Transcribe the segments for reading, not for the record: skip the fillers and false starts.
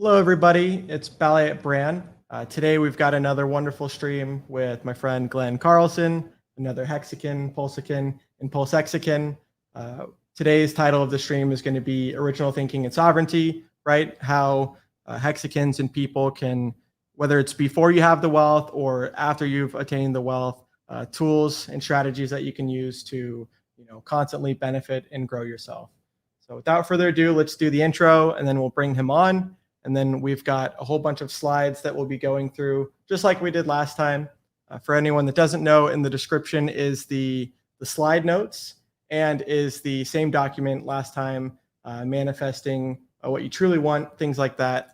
Hello, everybody. It's Ballietbran. Today, we've got another wonderful stream with my friend Glenn Carlson, another Hexican, Pulsican, and Pulsexican. Today's title of the stream is going to be Original Thinking and Sovereignty, right? How Hexicans and people can, whether it's before you have the wealth or after you've attained the wealth, tools and strategies that you can use to, constantly benefit and grow yourself. So without further ado, let's do the intro and then we'll bring him on. And then we've got a whole bunch of slides that we'll be going through, just like we did last time. For anyone that doesn't know, in the description is the slide notes and is the same document last time, manifesting what you truly want, things like that,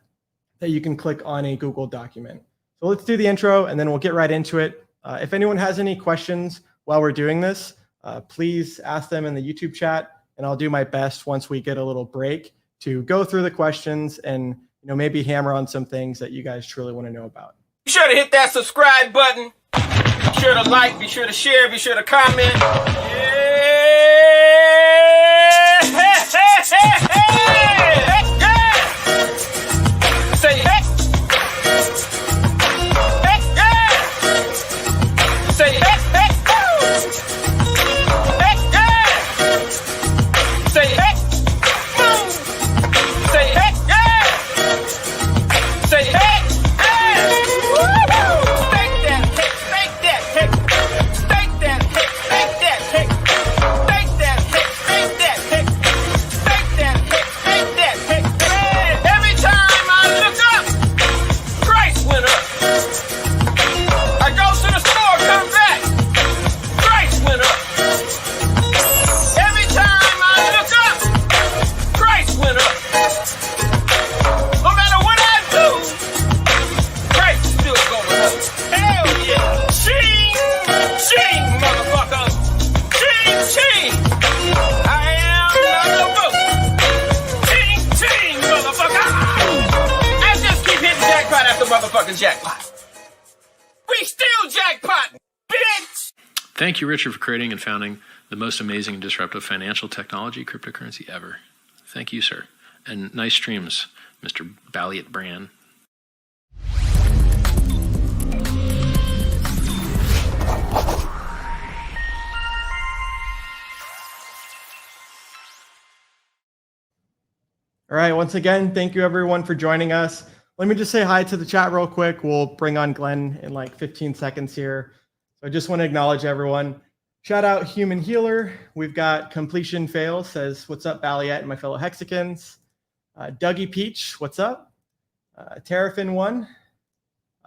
that you can click on a Google document. So let's do the intro and then we'll get right into it. If anyone has any questions while we're doing this, please ask them in the YouTube chat, and I'll do my best once we get a little break to go through the questions and maybe hammer on some things that you guys truly want to know about. Be sure to hit that subscribe button. Be sure to like, be sure to share, be sure to comment. Yeah. Say hey. Say hey. Say hey. Say hey. Say hey. Stake that hex, stake that hex, stake that hex, stake that hex, stake that hex, stake that hex, stake that hex, stake that hex. Every time I look up, price went up. I go to the store, come back, price went up. Every time I look up, price went up. No matter what I do, price is still going up. Hell yeah! Ching! Ching, motherfucker! Ching, ching! I am the boat! Ching, ching, motherfucker! I just keep hitting jackpot after motherfucking jackpot. We still jackpot, bitch! Thank you, Richard, for creating and founding the most amazing and disruptive financial technology cryptocurrency ever. Thank you, sir. And nice streams, Mr. Ballietbran. All right, once again, thank you everyone for joining us. Let me just say hi to the chat real quick. We'll bring on Glenn in like 15 seconds here. So I just want to acknowledge everyone. Shout out Human Healer. We've got Completion Fail says, what's up, Balliet and my fellow Hexicans? Dougie Peach, what's up? Terrafin1,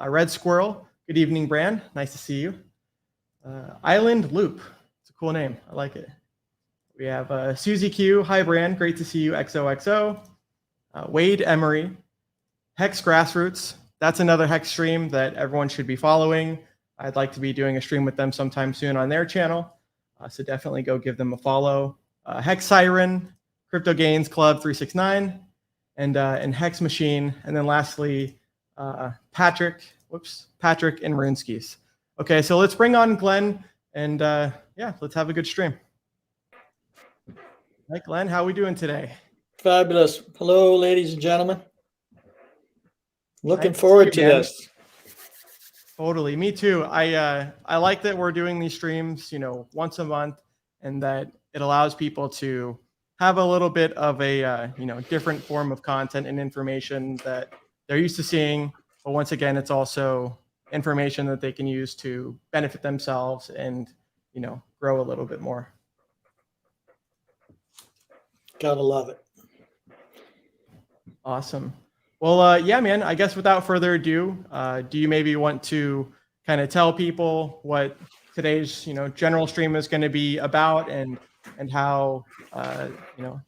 Red Squirrel, good evening, Bran. Nice to see you. Island Loop, it's a cool name. I like it. We have Susie Q, hi, Bran. Great to see you, XOXO. Wade Emery, Hex Grassroots. That's another Hex stream that everyone should be following. I'd like to be doing a stream with them sometime soon on their channel. So definitely go give them a follow. Hex Siren, Crypto Gains Club 369, and Hex Machine. And then lastly, Patrick and Runeskis. Okay, so let's bring on Glenn and yeah, let's have a good stream. Hi, Glenn, how are we doing today? Fabulous. Hello, ladies and gentlemen. Looking forward to this. Totally, me too. I like that we're doing these streams, once a month, and that it allows people to have a little bit of a, different form of content and information that they're used to seeing. But once again, it's also information that they can use to benefit themselves and, grow a little bit more. Gotta love it. Awesome. Well, yeah, man, I guess without further ado, do you maybe want to kind of tell people what today's, general stream is going to be about and how,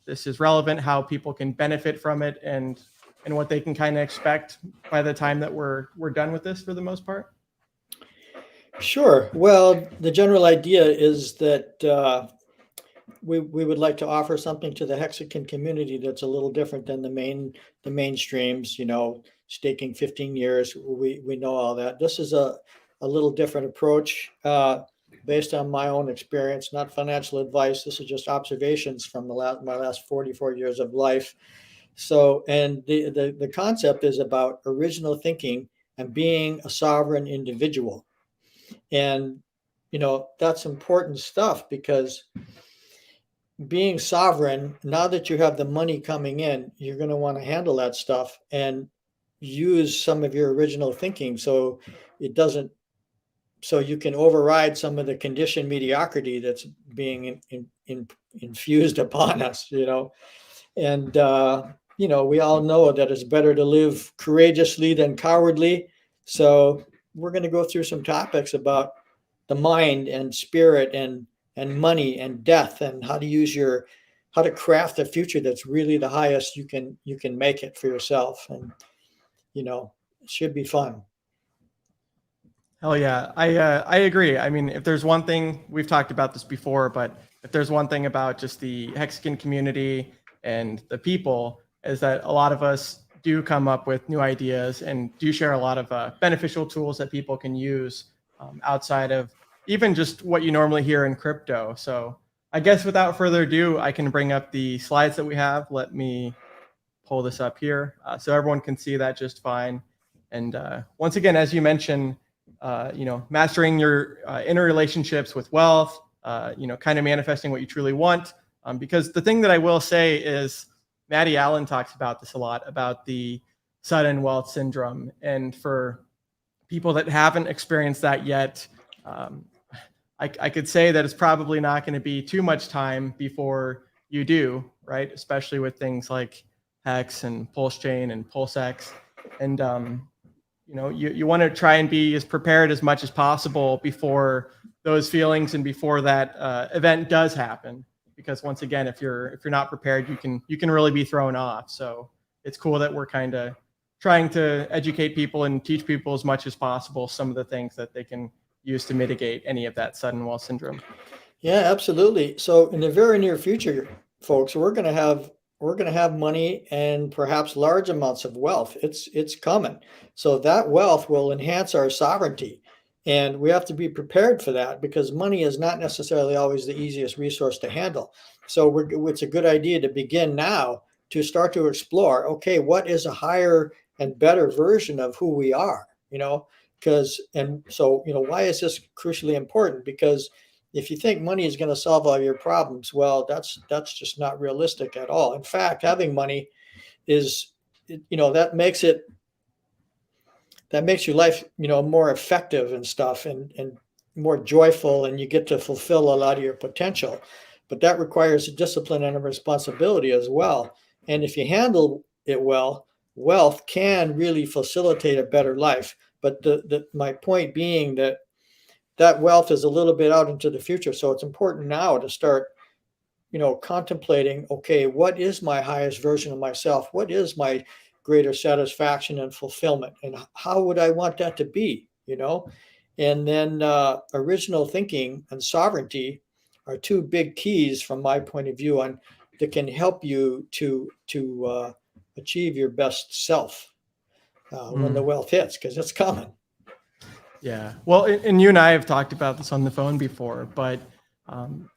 this is relevant, how people can benefit from it and what they can kind of expect by the time that we're done with this for the most part? Sure. Well, the general idea is that we would like to offer something to the Hexican community that's a little different than the mainstreams, staking 15 years. We know all that. This is a little different approach based on my own experience, not financial advice. This is just observations from my last 44 years of life. So, and the concept is about original thinking and being a sovereign individual. And, that's important stuff, because being sovereign, now that you have the money coming in, you're going to want to handle that stuff and use some of your original thinking, so it doesn't, so you can override some of the conditioned mediocrity that's being infused upon us, and we all know that it's better to live courageously than cowardly. So we're going to go through some topics about the mind and spirit and money and death, and how to craft a future that's really the highest you can make it for yourself. And it should be fun. Hell yeah. I agree. I mean, if there's one thing, we've talked about this before, but if there's one thing about just the Hexican community and the people, is that a lot of us do come up with new ideas and do share a lot of beneficial tools that people can use outside of even just what you normally hear in crypto. So I guess without further ado, I can bring up the slides that we have. Let me pull this up here so everyone can see that just fine. And once again, as you mentioned, mastering your inner relationships with wealth, kind of manifesting what you truly want. Because the thing that I will say is, Maddie Allen talks about this a lot, about the sudden wealth syndrome. And for people that haven't experienced that yet, I could say that it's probably not going to be too much time before you do, right? Especially with things like Hex and Pulse Chain and PulseX. And you want to try and be as prepared as much as possible before those feelings and before that event does happen. Because once again, if you're not prepared, you can really be thrown off. So it's cool that we're kind of trying to educate people and teach people as much as possible some of the things that they can use to mitigate any of that sudden wealth syndrome. Yeah, absolutely. So in the very near future, folks, we're going to have money and perhaps large amounts of wealth. It's coming. So that wealth will enhance our sovereignty. And we have to be prepared for that, because money is not necessarily always the easiest resource to handle. So it's a good idea to begin now to start to explore, okay, what is a higher and better version of who we are, why is this crucially important? Because if you think money is going to solve all your problems, well, that's just not realistic at all. In fact, having money that makes your life, more effective and stuff, and more joyful, and you get to fulfill a lot of your potential. But that requires a discipline and a responsibility as well. And if you handle it well, wealth can really facilitate a better life. But my point being that wealth is a little bit out into the future. So it's important now to start, contemplating, okay, what is my highest version of myself? What is my greater satisfaction and fulfillment? And how would I want that to be, And then original thinking and sovereignty are two big keys from my point of view that can help you to achieve your best self when the wealth hits, because it's coming. Yeah. Well, and you and I have talked about this on the phone before, but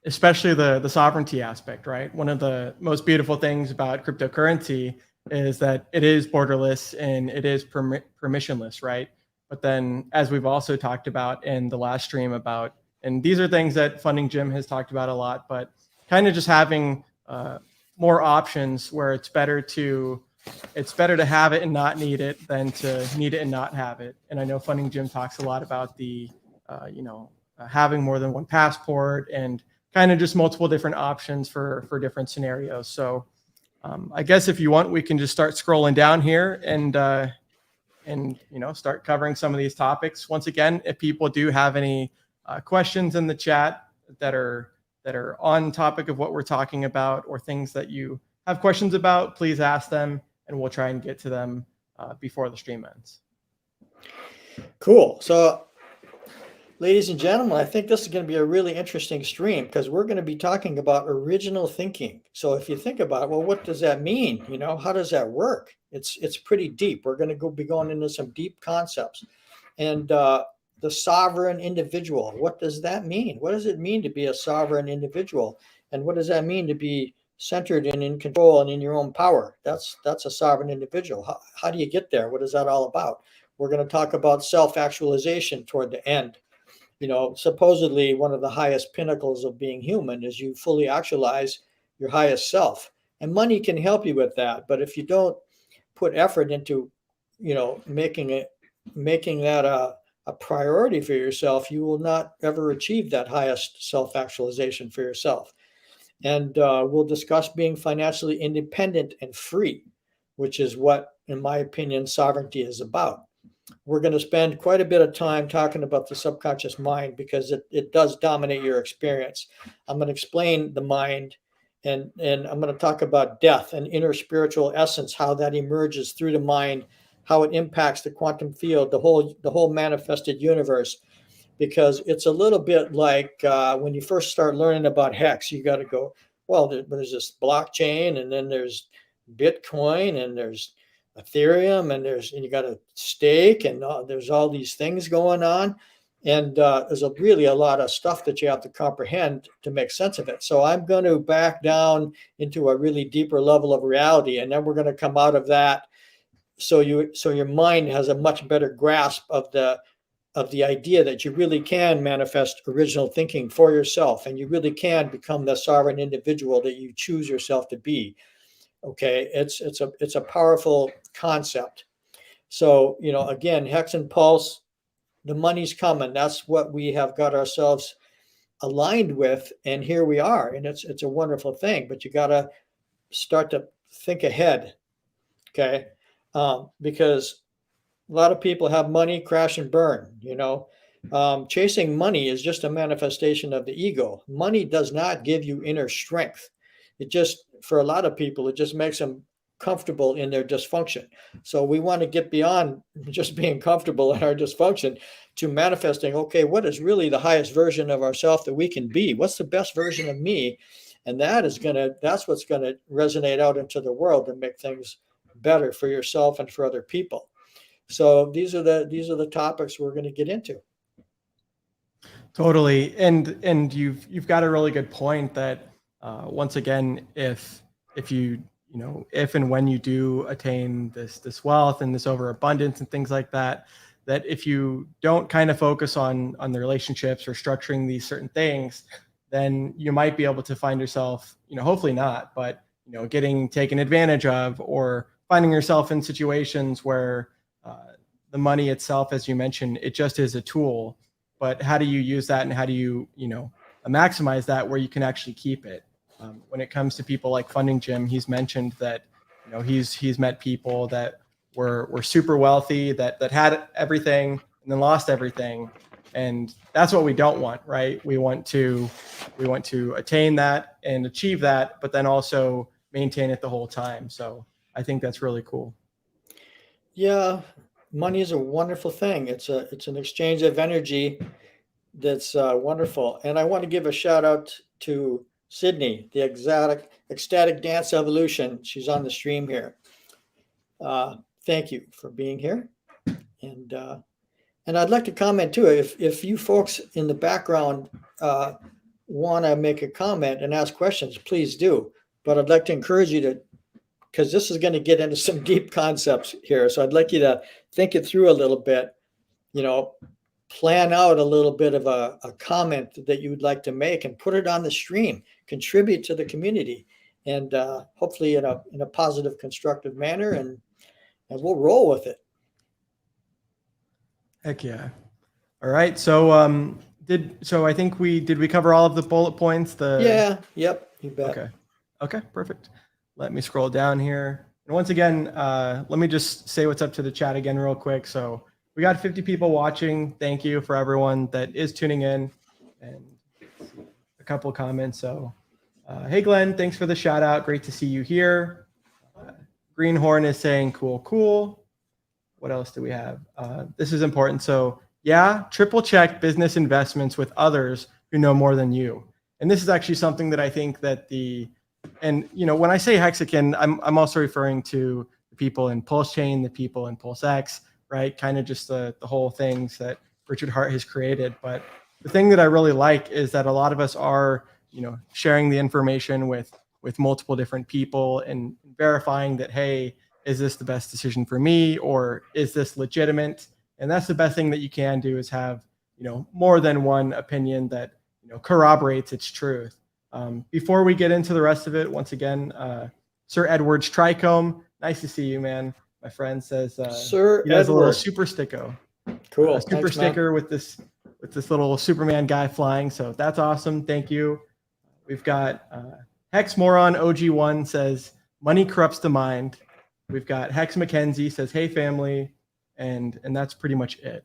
especially the sovereignty aspect, right? One of the most beautiful things about cryptocurrency is that it is borderless and it is permissionless, right? But then, as we've also talked about in the last stream about, and these are things that Funding Jim has talked about a lot, but kind of just having more options where it's better to have it and not need it than to need it and not have it. And I know Funding Jim talks a lot about the, having more than one passport and kind of just multiple different options for different scenarios. So I guess if you want, we can just start scrolling down here and start covering some of these topics. Once again, if people do have any questions in the chat that are on topic of what we're talking about, or things that you have questions about, please ask them, and we'll try and get to them before the stream ends. Cool. So, ladies and gentlemen, I think this is going to be a really interesting stream, because we're going to be talking about original thinking. So if you think about it, well, what does that mean? How does that work? It's pretty deep. We're going to be going into some deep concepts. And the sovereign individual, what does that mean? What does it mean to be a sovereign individual? And what does that mean to be centered and in control and in your own power. That's a sovereign individual. How do you get there? What is that all about? We're going to talk about self-actualization toward the end. You know, supposedly one of the highest pinnacles of being human is you fully actualize your highest self. And money can help you with that. But if you don't put effort into, you know, making that a priority for yourself, you will not ever achieve that highest self-actualization for yourself. And we'll discuss being financially independent and free, which is what, in my opinion, sovereignty is about. We're going to spend quite a bit of time talking about the subconscious mind because it does dominate your experience. I'm going to explain the mind, and I'm going to talk about death and inner spiritual essence, how that emerges through the mind, how it impacts the quantum field, the whole manifested universe. Because it's a little bit like when you first start learning about Hex, you got to go, well, there's this blockchain, and then there's Bitcoin, and there's Ethereum, and you got a stake, and there's all these things going on. And there's really a lot of stuff that you have to comprehend to make sense of it. So I'm going to back down into a really deeper level of reality, and then we're going to come out of that. So your mind has a much better grasp of the idea that you really can manifest original thinking for yourself, and you really can become the sovereign individual that you choose yourself to be. Okay, it's a powerful concept. So, you know, again, Hex and Pulse, the money's coming. That's what we have got ourselves aligned with, and here we are, and it's a wonderful thing. But you got to start to think ahead, okay? Because a lot of people have money, crash and burn, you know. Chasing money is just a manifestation of the ego. Money does not give you inner strength. It just, for a lot of people, it just makes them comfortable in their dysfunction. So we want to get beyond just being comfortable in our dysfunction to manifesting, okay, what is really the highest version of ourselves that we can be? What's the best version of me? And that's what's going to resonate out into the world and make things better for yourself and for other people. So these are the topics we're going to get into. Totally, and you've got a really good point that once again, if and when you do attain this wealth and this overabundance and things like that, that if you don't kind of focus on the relationships or structuring these certain things, then you might be able to find yourself, hopefully not, but getting taken advantage of, or finding yourself in situations where the money itself, as you mentioned, it just is a tool. But how do you use that, and how do you, maximize that where you can actually keep it? When it comes to people like Funding Jim, he's mentioned that, he's met people that were super wealthy, that had everything and then lost everything. And that's what we don't want, right? We want to attain that and achieve that, but then also maintain it the whole time. So I think that's really cool. Yeah, money is a wonderful thing. It's an exchange of energy that's wonderful. And I want to give a shout out to Sydney, the ecstatic dance evolution. She's on the stream here. Thank you for being here. And I'd like to comment too, if you folks in the background want to make a comment and ask questions, please do. But I'd like to encourage you to, because this is going to get into some deep concepts here. So I'd like you to think it through a little bit, plan out a little bit of a comment that you would like to make and put it on the stream, contribute to the community, and hopefully in a positive, constructive manner, and we'll roll with it. Heck yeah. All right. So I think we cover all of the bullet points? Yep, you bet. Okay, perfect. Let me scroll down here. And once again, let me just say what's up to the chat again real quick. So we got 50 people watching. Thank you for everyone that is tuning in, and a couple of comments. So, hey, Glenn, thanks for the shout out. Great to see you here. Greenhorn is saying, cool. What else do we have? This is important. So yeah, triple check business investments with others who know more than you. And this is actually something that I think that when I say Hexican, I'm also referring to the people in Pulse Chain, the people in Pulse X, right? Kind of just the whole things that Richard Hart has created. But the thing that I really like is that a lot of us are, sharing the information with with multiple different people and verifying that, hey, is this the best decision for me, or is this legitimate? And that's the best thing that you can do, is have, more than one opinion that, corroborates its truth. Before we get into the rest of it, once again, Sir Edward's Trichome, nice to see you, man. My friend says Sir he has a little Edward. super sticko. Cool. Super Thanks, man. sticker with this little Superman guy flying. So that's awesome. Thank you. We've got Hex Moron OG1 says money corrupts the mind. We've got Hex McKenzie says, hey family, and that's pretty much it.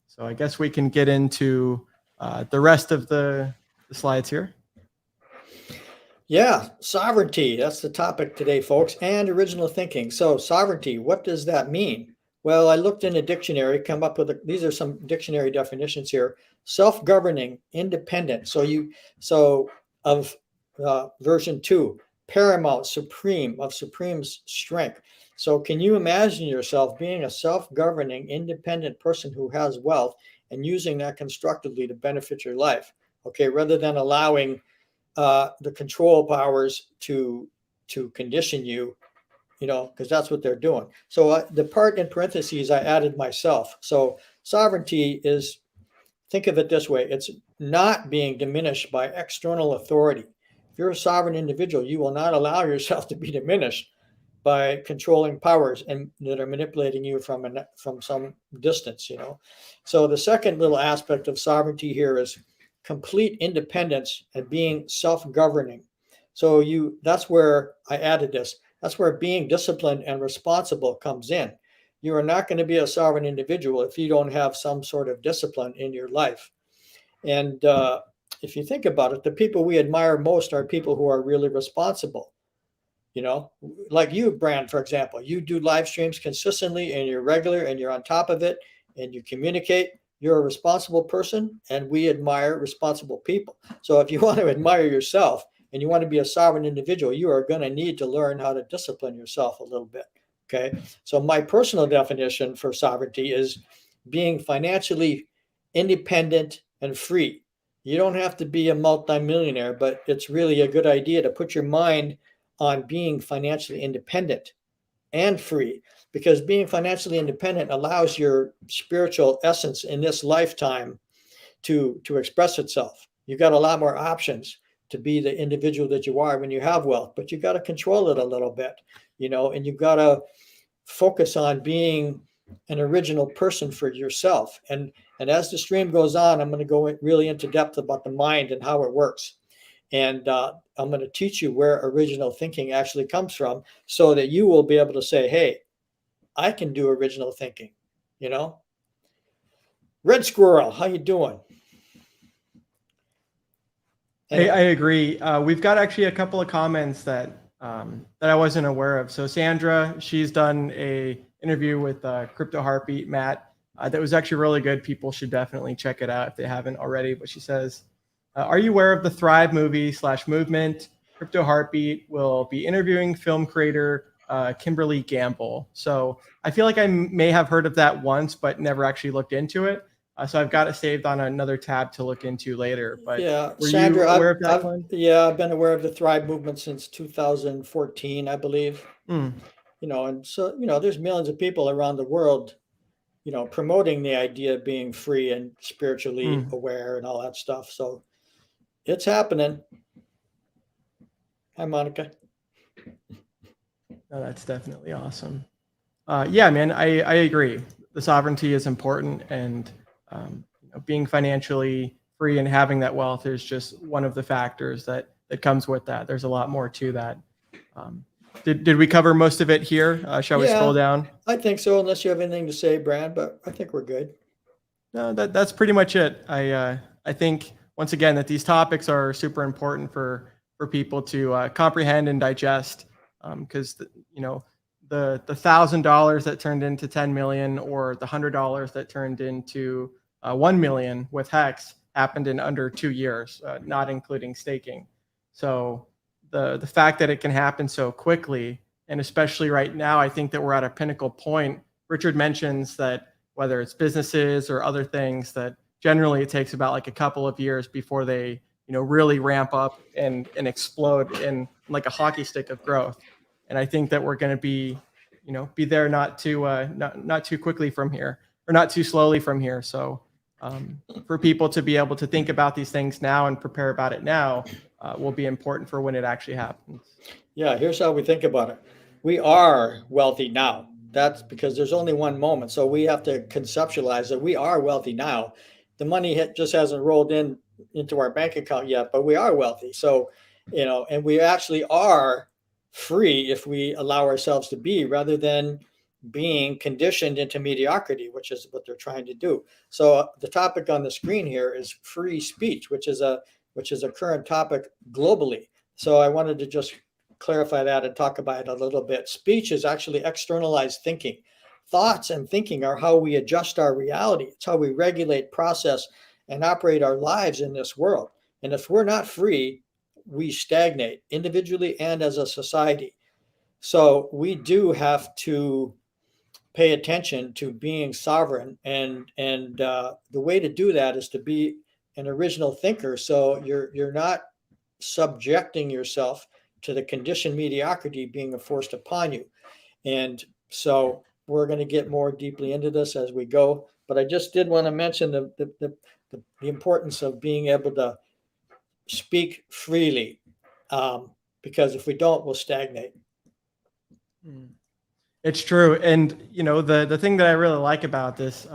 So I guess we can get into the rest of the slides here. Yeah, sovereignty. That's the topic today, folks, and original thinking. So sovereignty, what does that mean? Well, I looked in a dictionary, come up with these are some dictionary definitions here. Self-governing, independent. So of version 2, paramount, supreme, of supreme strength. So can you imagine yourself being a self-governing, independent person who has wealth and using that constructively to benefit your life? Okay, rather than allowing the control powers to condition you, because that's what they're doing. So the part in parentheses, I added myself. So sovereignty is, think of it this way, it's not being diminished by external authority. If you're a sovereign individual, you will not allow yourself to be diminished by controlling powers and that are manipulating you from some distance, So the second little aspect of sovereignty here is complete independence and being self-governing. So that's where I added this. That's where being disciplined and responsible comes in. You are not going to be a sovereign individual if you don't have some sort of discipline in your life. And if you think about it, the people we admire most are people who are really responsible. Like you, Brand, for example, you do live streams consistently and you're regular and you're on top of it and you communicate. You're a responsible person, and we admire responsible people. So if you want to admire yourself and you want to be a sovereign individual, you are going to need to learn how to discipline yourself a little bit. Okay. So my personal definition for sovereignty is being financially independent and free. You don't have to be a multimillionaire, but it's really a good idea to put your mind on being financially independent and free, because being financially independent allows your spiritual essence in this lifetime to express itself. You've got a lot more options to be the individual that you are when you have wealth, but you got to control it a little bit, and you've got to focus on being an original person for yourself. And as the stream goes on, I'm going to go really into depth about the mind and how it works. And I'm going to teach you where original thinking actually comes from, so that you will be able to say, hey, I can do original thinking, Red Squirrel, how you doing? I agree. We've got actually a couple of comments that I wasn't aware of. So Sandra, she's done a interview with Crypto Heartbeat, Matt, that was actually really good. People should definitely check it out if they haven't already. But she says, are you aware of the Thrive movie/movement? Crypto Heartbeat will be interviewing film creator Kimberly Gamble. So I feel like I may have heard of that once, but never actually looked into it. So I've got it saved on another tab to look into later. But yeah, were Sandra, you aware of that one? Yeah, I've been aware of the Thrive movement since 2014, I believe. And so, there's millions of people around the world, promoting the idea of being free and spiritually aware and all that stuff. So it's happening. Hi, Monica. Oh, that's definitely awesome. Yeah, man, I agree. The sovereignty is important, and being financially free and having that wealth is just one of the factors that comes with that. There's a lot more to that. Did we cover most of it here? Shall we scroll down? I think so, unless you have anything to say, Brad, but I think we're good. No, that's pretty much it. I think, once again, that these topics are super important for people to comprehend and digest, because the $1,000 that turned into 10 million, or the $100 that turned into 1 million with Hex happened in under 2 years, not including staking. So the fact that it can happen so quickly, and especially right now, I think that we're at a pinnacle point. Richard mentions that whether it's businesses or other things, that generally it takes about like a couple of years before they really ramp up and explode in like a hockey stick of growth. And I think that we're going to be there not too quickly from here, or not too slowly from here. So for people to be able to think about these things now and prepare about it now will be important for when it actually happens. Yeah, here's how we think about it. We are wealthy now. That's because there's only one moment. So we have to conceptualize that we are wealthy now. The money just hasn't rolled into our bank account yet, but we are wealthy. So, and we actually are free if we allow ourselves to be, rather than being conditioned into mediocrity, which is what they're trying to do. So the topic on the screen here is free speech, which is a current topic globally. So I wanted to just clarify that and talk about it a little bit. Speech is actually externalized thinking. Thoughts and thinking are how we adjust our reality. It's how we regulate, process, and operate our lives in this world. And if we're not free, we stagnate individually and as a society. So we do have to pay attention to being sovereign, and the way to do that is to be an original thinker. So you're not subjecting yourself to the conditioned mediocrity being forced upon you. And so we're going to get more deeply into this as we go. But I just did want to mention the importance of being able to speak freely, because if we don't, we'll stagnate. It's true. And, the thing that I really like about this,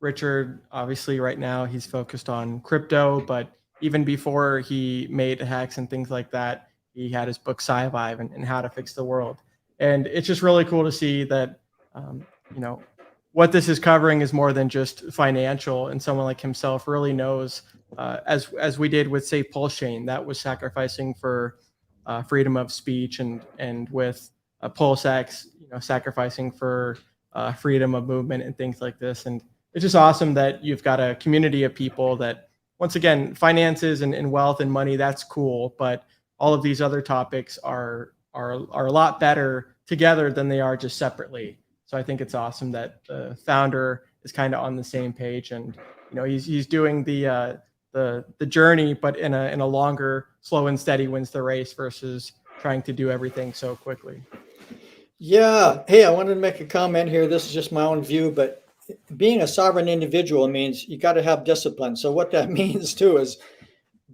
Richard, obviously right now he's focused on crypto, but even before he made Hex and things like that, he had his book Survive and How to Fix the World. And it's just really cool to see that, what this is covering is more than just financial, and someone like himself really knows, as we did with, say, Pulse Chain, that was sacrificing for freedom of speech, and with Pulse X, sacrificing for freedom of movement and things like this. And it's just awesome that you've got a community of people that, once again, finances and wealth and money, that's cool, but all of these other topics are a lot better together than they are just separately. So I think it's awesome that the founder is kind of on the same page, and he's doing the journey, but in a longer, slow and steady wins the race versus trying to do everything so quickly. Yeah. Hey, I wanted to make a comment here. This is just my own view, but being a sovereign individual means you got to have discipline. So what that means too is,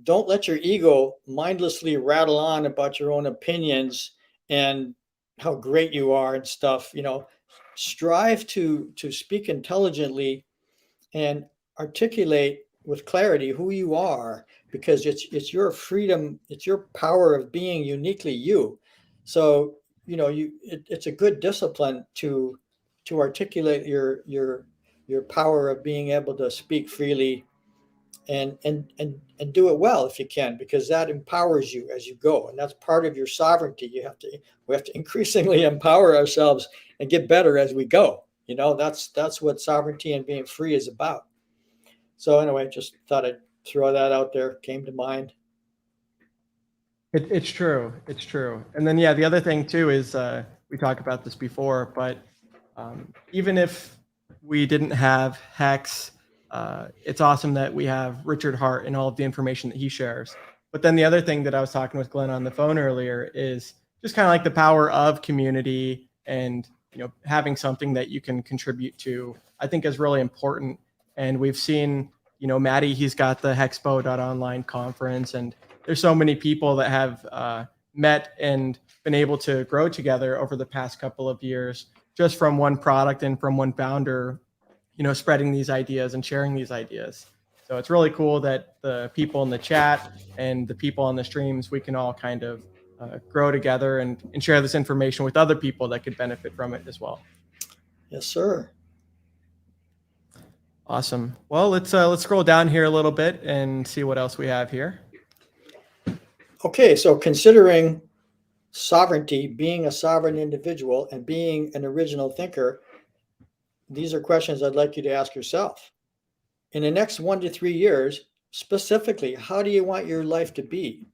don't let your ego mindlessly rattle on about your own opinions and how great you are and stuff. Strive to speak intelligently and articulate with clarity who you are, because it's your freedom, it's your power of being uniquely you. So it's a good discipline to articulate your power of being able to speak freely and do it well if you can, because that empowers you as you go, and that's part of your sovereignty. We have to increasingly empower ourselves and get better as we go. That's what sovereignty and being free is about. So anyway, just thought I'd throw that out there. Came to mind. It's true. It's true. And then, the other thing too is, we talked about this before, but even if we didn't have Hex, it's awesome that we have Richard Hart and all of the information that he shares. But then the other thing that I was talking with Glenn on the phone earlier is just kind of like the power of community, and having something that you can contribute to, I think is really important. And we've seen, Maddie, he's got the Hexpo.online conference, and there's so many people that have met and been able to grow together over the past couple of years, just from one product and from one founder, spreading these ideas and sharing these ideas. So it's really cool that the people in the chat and the people on the streams, we can all kind of grow together and share this information with other people that could benefit from it as well. Yes, sir. Awesome. Well, let's scroll down here a little bit and see what else we have here. Okay, so considering sovereignty, being a sovereign individual, and being an original thinker, these are questions I'd like you to ask yourself. In the next 1 to 3 years, specifically, how do you want your life to be?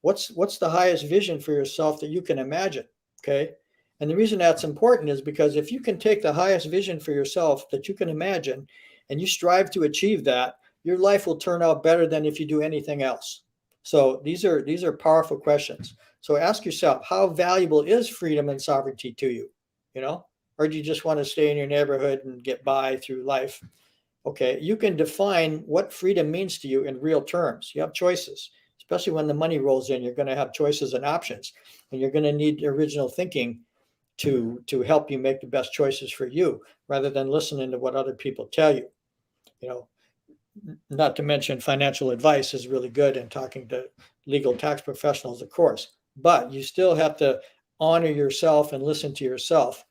What's the highest vision for yourself that you can imagine? Okay. And the reason that's important is because if you can take the highest vision for yourself that you can imagine, and you strive to achieve that, your life will turn out better than if you do anything else. So these are powerful questions. So ask yourself, how valuable is freedom and sovereignty to you? You know, or do you just want to stay in your neighborhood and get by through life? Okay, you can define what freedom means to you in real terms. You have choices, especially when the money rolls in. You're going to have choices and options, and you're going to need original thinking to help you make the best choices for you, rather than listening to what other people tell you. You know, not to mention financial advice is really good, and talking to legal tax professionals, of course. But you still have to honor yourself and listen to yourself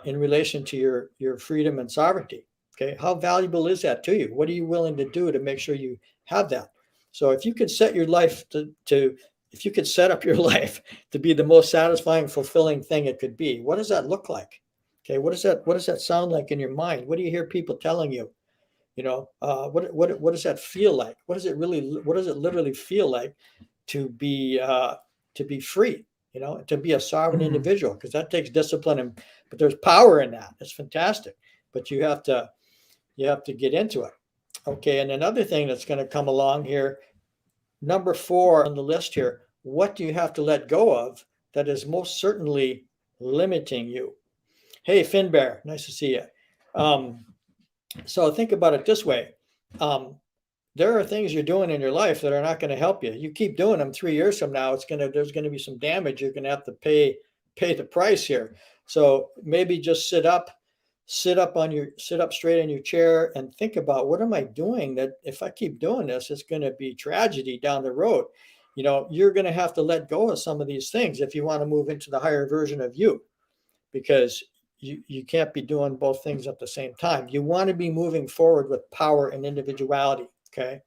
in relation to your freedom and sovereignty. Okay, how valuable is that to you? What are you willing to do to make sure you have that? So if you could set your life if you could set up your life to be the most satisfying, fulfilling thing it could be, what does that look like? Okay, what does that sound like in your mind? What do you hear people telling you? You know, what does that feel like? What does it literally feel like to be free? You know, to be a sovereign individual, because that takes discipline, but there's power in that. It's fantastic, but you have to get into it. Okay, and another thing that's going to come along here, number 4 on the list here, what do you have to let go of that is most certainly limiting you? Hey, Finbear, nice to see you. So think about it this way. There are things you're doing in your life that are not going to help you. You keep doing them, 3 years from now, there's going to be some damage. You're going to have to pay the price here. So maybe just sit up straight in your chair and think about, what am I doing that if I keep doing this, it's going to be tragedy down the road. You know, you're going to have to let go of some of these things if you want to move into the higher version of you, because you can't be doing both things at the same time. You want to be moving forward with power and individuality. Okay.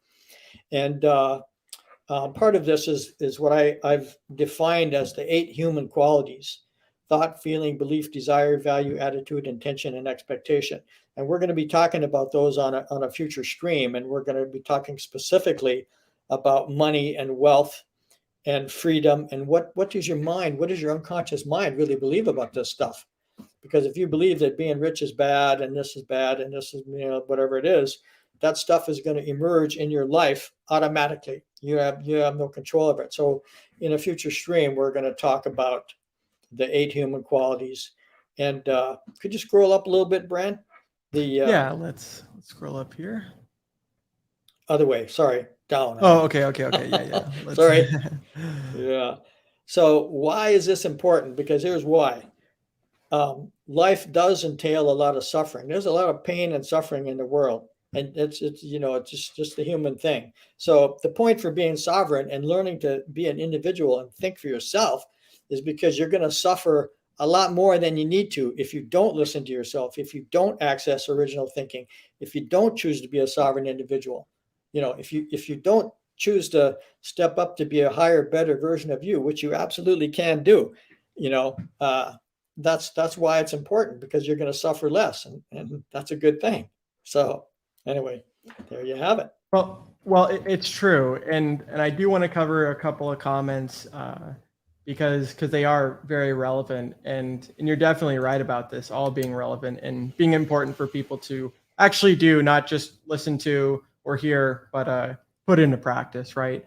And part of this is what I've defined as the 8 human qualities: thought, feeling, belief, desire, value, attitude, intention, and expectation. And we're going to be talking about those on a future stream. And we're going to be talking specifically about money and wealth and freedom. And what does your mind, what does your unconscious mind really believe about this stuff? Because if you believe that being rich is bad and this is bad and this is, you know, whatever it is, that stuff is going to emerge in your life automatically. You have no control over it. So in a future stream, we're going to talk about the 8 human qualities. And could you scroll up a little bit, Bran? Yeah, let's scroll up here. Other way. Sorry, down. Oh, okay. Yeah. Sorry. Yeah. So why is this important? Because here's why. Life does entail a lot of suffering. There's a lot of pain and suffering in the world, and it's just the human thing. So the point for being sovereign and learning to be an individual and think for yourself is because you're going to suffer a lot more than you need to if you don't listen to yourself, if you don't access original thinking, if you don't choose to be a sovereign individual. You know, if you don't choose to step up to be a higher, better version of you, which you absolutely can do, you know, that's why it's important, because you're going to suffer less, and that's a good thing. So anyway, there you have it. Well, it's true, and I do want to cover a couple of comments because they are very relevant, and you're definitely right about this all being relevant and being important for people to actually do, not just listen to or hear, but put into practice, right?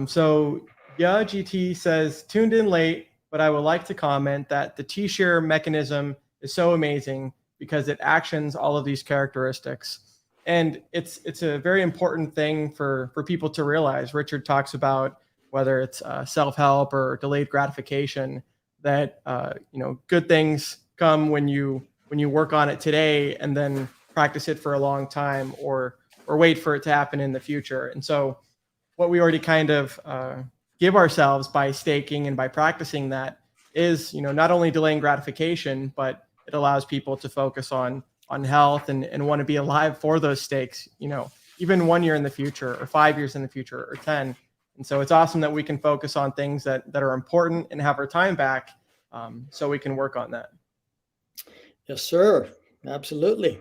So yeah, GT says, tuned in late, but I would like to comment that the T-share mechanism is so amazing because it actions all of these characteristics. And it's a very important thing for people to realize. Richard talks about whether it's self-help or delayed gratification, that good things come when you work on it today and then practice it for a long time, or wait for it to happen in the future. And so what we already kind of give ourselves by staking and by practicing that is, not only delaying gratification, but it allows people to focus on health and want to be alive for those stakes, even 1 year in the future or 5 years in the future or 10. And so it's awesome that we can focus on things that are important and have our time back, so we can work on that. Yes, sir. Absolutely.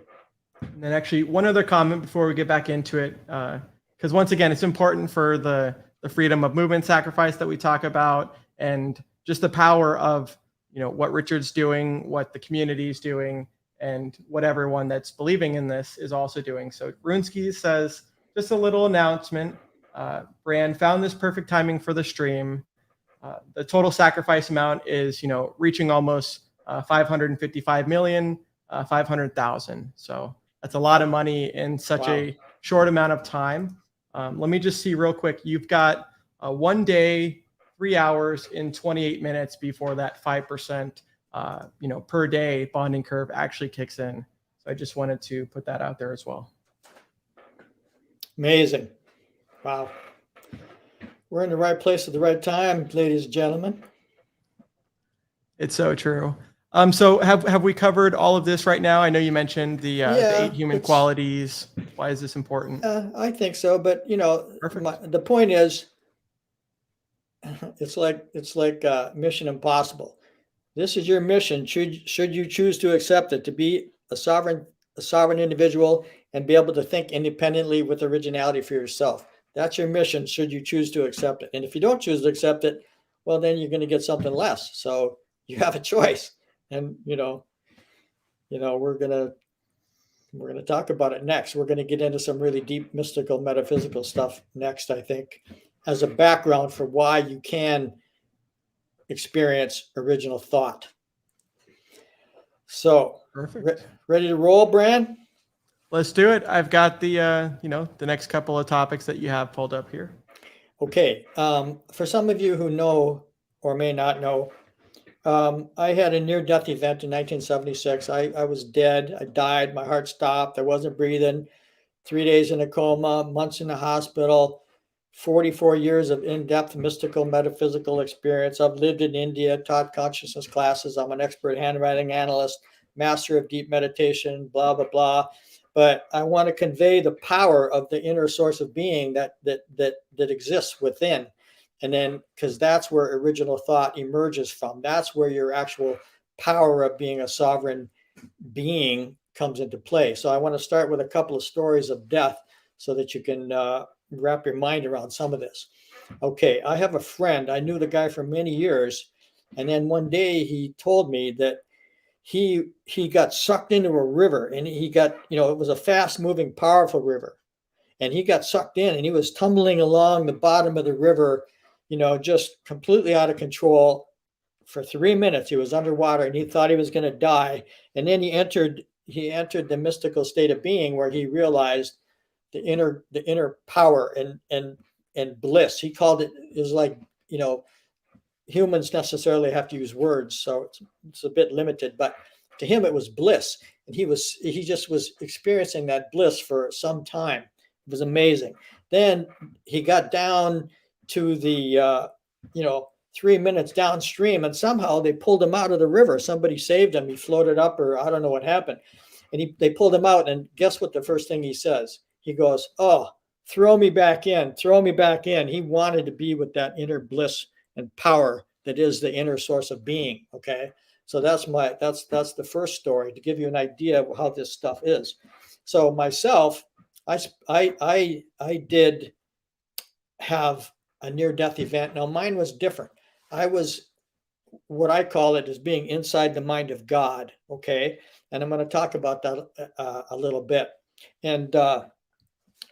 And then actually one other comment before we get back into it, because once again, it's important for the freedom of movement sacrifice that we talk about, and just the power of, what Richard's doing, what the community is doing, and what everyone that's believing in this is also doing. So Runsky says, just a little announcement. Bran found this perfect timing for the stream. The total sacrifice amount is, reaching almost 555 million, 500,000. So that's a lot of money in such Wow. a short amount of time. Let me just see real quick. You've got 1 day, 3 hours in 28 minutes before that 5%, per day bonding curve actually kicks in. So I just wanted to put that out there as well. Amazing. Wow. We're in the right place at the right time, ladies and gentlemen. It's so true. So have we covered all of this right now? I know you mentioned the 8 human qualities. Why is this important? I think so, but Perfect. the point is, it's like Mission Impossible. This is your mission. Should you choose to accept it, to be a sovereign individual and be able to think independently with originality for yourself. That's your mission. Should you choose to accept it, and if you don't choose to accept it, well, then you're going to get something less. So you have a choice, and we're gonna talk about it next. We're going to get into some really deep mystical, metaphysical stuff next, I think, as a background for why you can experience original thought. So, Perfect. Ready to roll, Bran? Let's do it. I've got the the next couple of topics that you have pulled up here. Okay. For some of you who know or may not know, I had a near-death event in 1976. I was dead. I died. My heart stopped. I wasn't breathing. 3 days in a coma, months in the hospital, 44 years of in-depth mystical, metaphysical experience. I've lived in India, taught consciousness classes. I'm an expert handwriting analyst, master of deep meditation, blah, blah, blah. But I want to convey the power of the inner source of being that exists within. And then, because that's where original thought emerges from. That's where your actual power of being a sovereign being comes into play. So I want to start with a couple of stories of death so that you can wrap your mind around some of this. Okay, I have a friend. I knew the guy for many years. And then one day he told me that he got sucked into a river, and he got, it was a fast moving, powerful river. And he got sucked in, and he was tumbling along the bottom of the river, just completely out of control. For 3 minutes, he was underwater, and he thought he was going to die. And then he entered the mystical state of being, where he realized the inner power and bliss. He called it, is like, humans necessarily have to use words, so it's a bit limited, but to him it was bliss. And he just was experiencing that bliss for some time. It was amazing. Then he got down to the 3 minutes downstream, and somehow they pulled him out of the river. Somebody saved him. He floated up, or I don't know what happened. And they pulled him out, and guess what the first thing he says? He goes, "Oh, throw me back in, throw me back in." He wanted to be with that inner bliss and power that is the inner source of being. Okay. So that's the first story, to give you an idea of how this stuff is. So myself, I did have a near-death event. Now mine was different. I was, what I call it, as being inside the mind of God. Okay. And I'm going to talk about that a little bit. And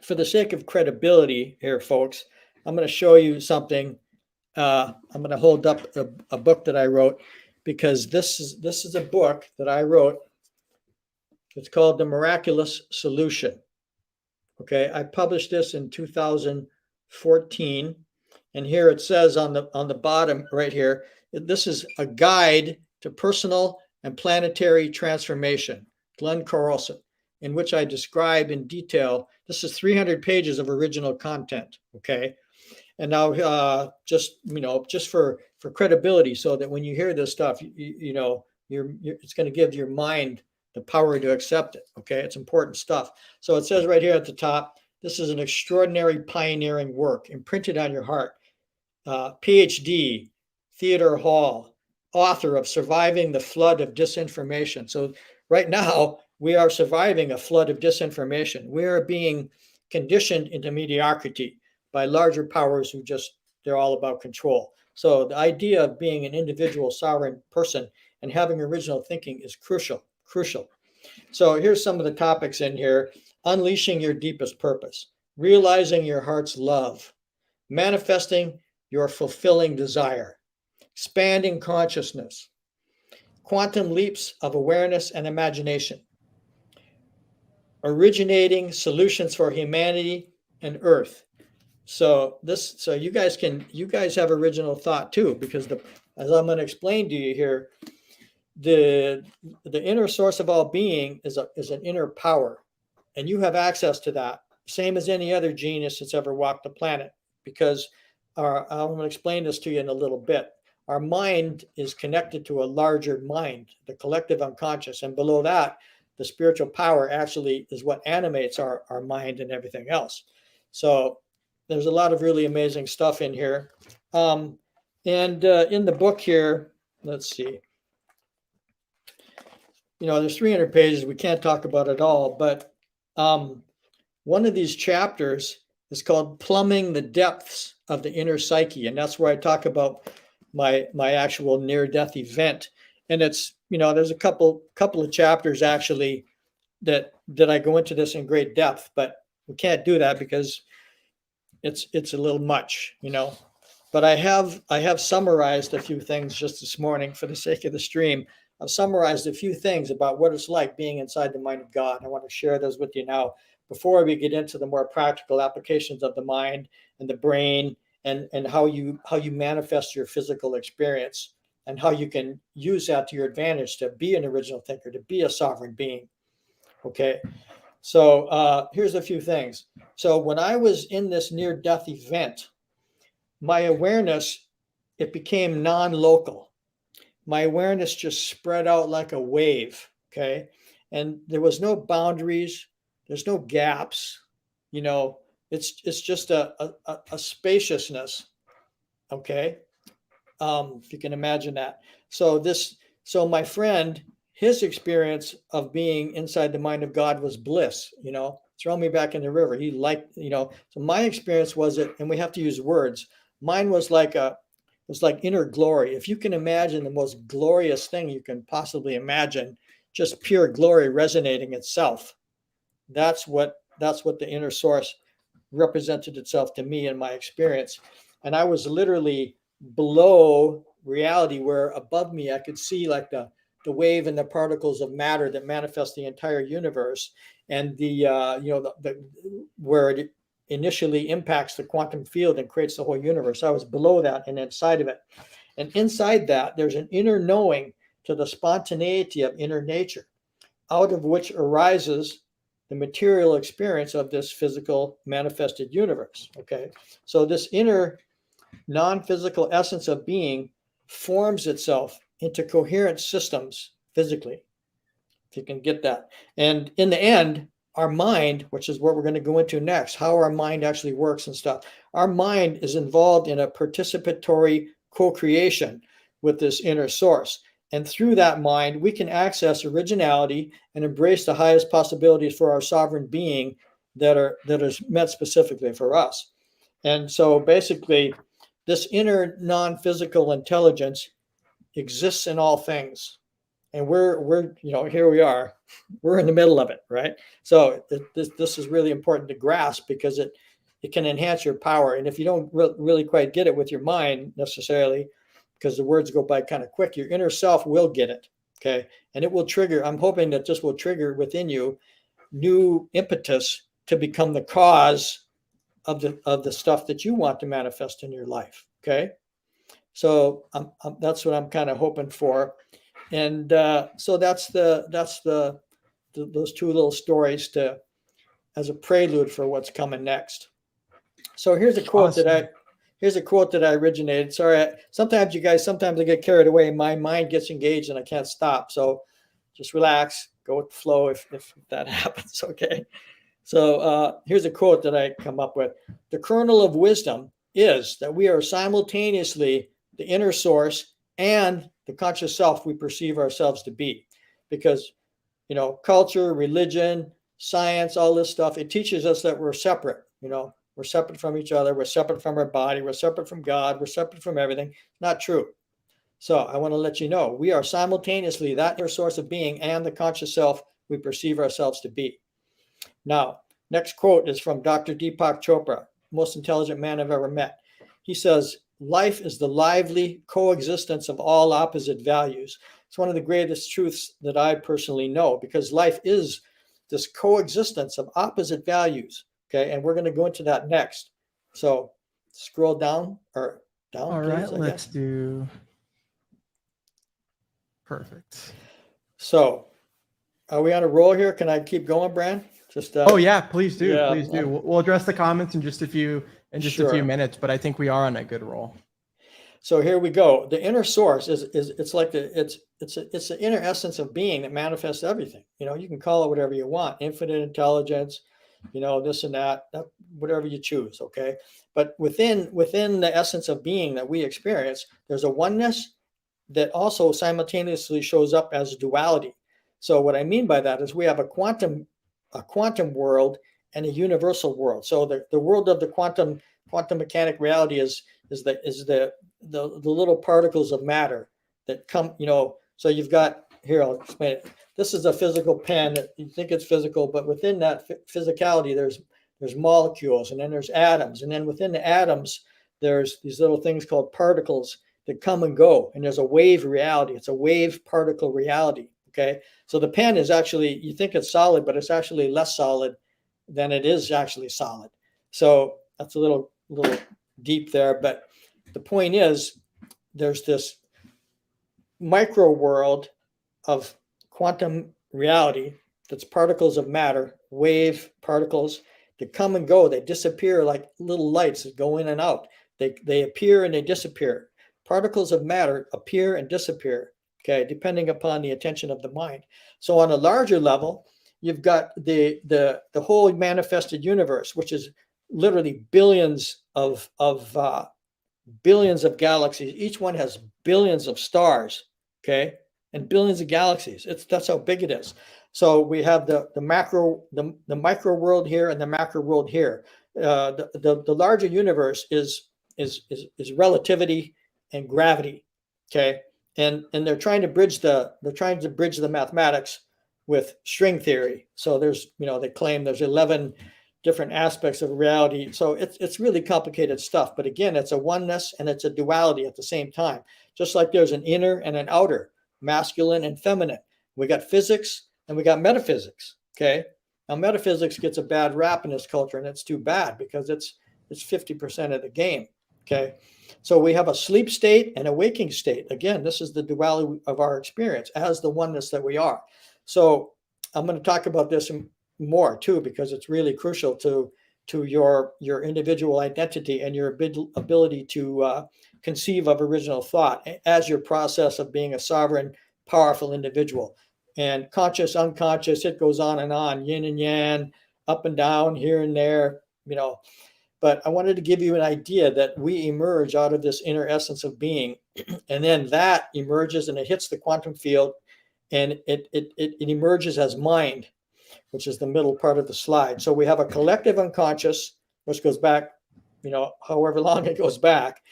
for the sake of credibility here, folks, I'm going to show you something. I'm going to hold up a book that I wrote, because this is a book that I wrote. It's called The Miraculous Solution. Okay, I published this in 2014, and here it says on the bottom right here, this is a guide to personal and planetary transformation, Glenn Carlson, in which I describe in detail. This is 300 pages of original content. Okay. And now, just for credibility, so that when you hear this stuff, it's going to give your mind the power to accept it. Okay, it's important stuff. So it says right here at the top, this is an extraordinary pioneering work imprinted on your heart. PhD, Theodore Hall, author of Surviving the Flood of Disinformation. So right now, we are surviving a flood of disinformation. We are being conditioned into mediocrity by larger powers who they're all about control. So the idea of being an individual sovereign person and having original thinking is crucial. So here's some of the topics in here: unleashing your deepest purpose, realizing your heart's love, manifesting your fulfilling desire, expanding consciousness, quantum leaps of awareness and imagination, originating solutions for humanity and Earth. So you guys have original thought too, because as I'm going to explain to you here, the inner source of all being is an inner power, and you have access to that, same as any other genius that's ever walked the planet. Because I'm going to explain this to you in a little bit. Our mind is connected to a larger mind, the collective unconscious, and below that, the spiritual power actually is what animates our mind and everything else. So there's a lot of really amazing stuff in here. And in the book here, let's see. There's 300 pages. We can't talk about it all, but one of these chapters is called Plumbing the Depths of the Inner Psyche. And that's where I talk about my actual near-death event. And it's, there's a couple of chapters actually that I go into this in great depth, but we can't do that because it's a little much, But I have summarized a few things just this morning for the sake of the stream. I've summarized a few things about what it's like being inside the mind of God. I want to share those with you now before we get into the more practical applications of the mind and the brain and how you manifest your physical experience and how you can use that to your advantage to be an original thinker, to be a sovereign being. Okay. So here's a few things. So when I was in this near-death event, my awareness, it became non-local. My awareness just spread out like a wave, okay? And there was no boundaries, there's no gaps, it's just a spaciousness, okay? If you can imagine that. So my friend, his experience of being inside the mind of God was bliss, throw me back in the river. He liked, so my experience was and we have to use words. Mine was like inner glory. If you can imagine the most glorious thing you can possibly imagine, just pure glory resonating itself. That's what the inner source represented itself to me in my experience. And I was literally below reality, where above me I could see like the wave and the particles of matter that manifest the entire universe, and where it initially impacts the quantum field and creates the whole universe. I was below that and inside of it. And inside that, there's an inner knowing to the spontaneity of inner nature, out of which arises the material experience of this physical manifested universe. Okay. So this inner non-physical essence of being forms itself into coherent systems physically, if you can get that. And in the end, our mind, which is what we're going to go into next, how our mind actually works and stuff. Our mind is involved in a participatory co-creation with this inner source. And through that mind, we can access originality and embrace the highest possibilities for our sovereign being that is meant specifically for us. And so basically, this inner non-physical intelligence exists in all things. And we're here we are, we're in the middle of it, right? So this is really important to grasp, because it can enhance your power. And if you don't really quite get it with your mind necessarily, because the words go by kind of quick, your inner self will get it, okay? And it will trigger, I'm hoping that this will trigger within you new impetus to become the cause of the stuff that you want to manifest in your life, okay? So that's what I'm kind of hoping for. And so that's those two little stories as a prelude for what's coming next. So here's a quote that I originated. Sorry, sometimes I get carried away. My mind gets engaged and I can't stop. So just relax, go with the flow if that happens. Okay. So here's a quote that I come up with. The kernel of wisdom is that we are simultaneously the inner source and the conscious self we perceive ourselves to be. Because, culture, religion, science, all this stuff, it teaches us that we're separate. We're separate from each other. We're separate from our body. We're separate from God. We're separate from everything. Not true. So I want to let you know, we are simultaneously that inner source of being and the conscious self we perceive ourselves to be. Now, next quote is from Dr. Deepak Chopra. most intelligent man I've ever met. He says, life is the lively coexistence of all opposite values. It's one of the greatest truths that I personally know, because life is this coexistence of opposite values. Okay. And we're going to go into that next. So scroll down or down. All please, right, I let's guess. do. Perfect. So are we on a roll here? Can I keep going, Bran? Just Oh yeah, please do. yeah, Please do. We'll address the comments in just a few a few Sure. minutes, but I think we are on a good roll. So here we go. The inner source is it's like it's the inner essence of being that manifests everything. You know, you can call it whatever you want, infinite intelligence, you know, this and that, whatever you choose. Okay. But within the essence of being that we experience, there's a oneness that also simultaneously shows up as duality. So what I mean by that is we have a quantum world and a universal world. So the world of the quantum mechanic reality is the little particles of matter that come, you know. So you've got here, I'll explain it. This is a physical pen. You think it's physical, but within that physicality, there's molecules, and then there's atoms, and then within the atoms, there's these little things called particles that come and go, and there's a wave reality. It's a wave particle reality. Okay, so the pen is actually, you think it's solid, but it's actually less solid than it is actually solid. So that's a little deep there, but the point is, there's this micro world of quantum reality that's particles of matter, wave particles that come and go. They disappear like little lights that go in and out. They appear and they disappear. Particles of matter appear and disappear, okay, depending upon the attention of the mind. So on a larger level, you've got the whole manifested universe, which is literally billions of galaxies. Each one has billions of stars, okay, and billions of galaxies. That's how big it is. So we have the macro, the micro world here, and the macro world here. The larger universe is relativity and gravity, okay, and they're trying to bridge the mathematics with string theory. So there's, you know, they claim there's 11 different aspects of reality. So it's really complicated stuff. But again, it's a oneness and it's a duality at the same time. Just like there's an inner and an outer, masculine and feminine. We got physics and we got metaphysics. Okay. Now metaphysics gets a bad rap in this culture, and it's too bad because it's 50% of the game. Okay. So we have a sleep state and a waking state. Again, this is the duality of our experience as the oneness that we are. So I'm going to talk about this more too, because it's really crucial to your individual identity and your ability to conceive of original thought as your process of being a sovereign, powerful individual. And conscious, unconscious, it goes on and on, yin and yang, up and down, here and there, you know. But I wanted to give you an idea that we emerge out of this inner essence of being, and then that emerges and it hits the quantum field, and it emerges as mind, which is the middle part of the slide. So we have a collective unconscious, which goes back, you know, however long it goes back,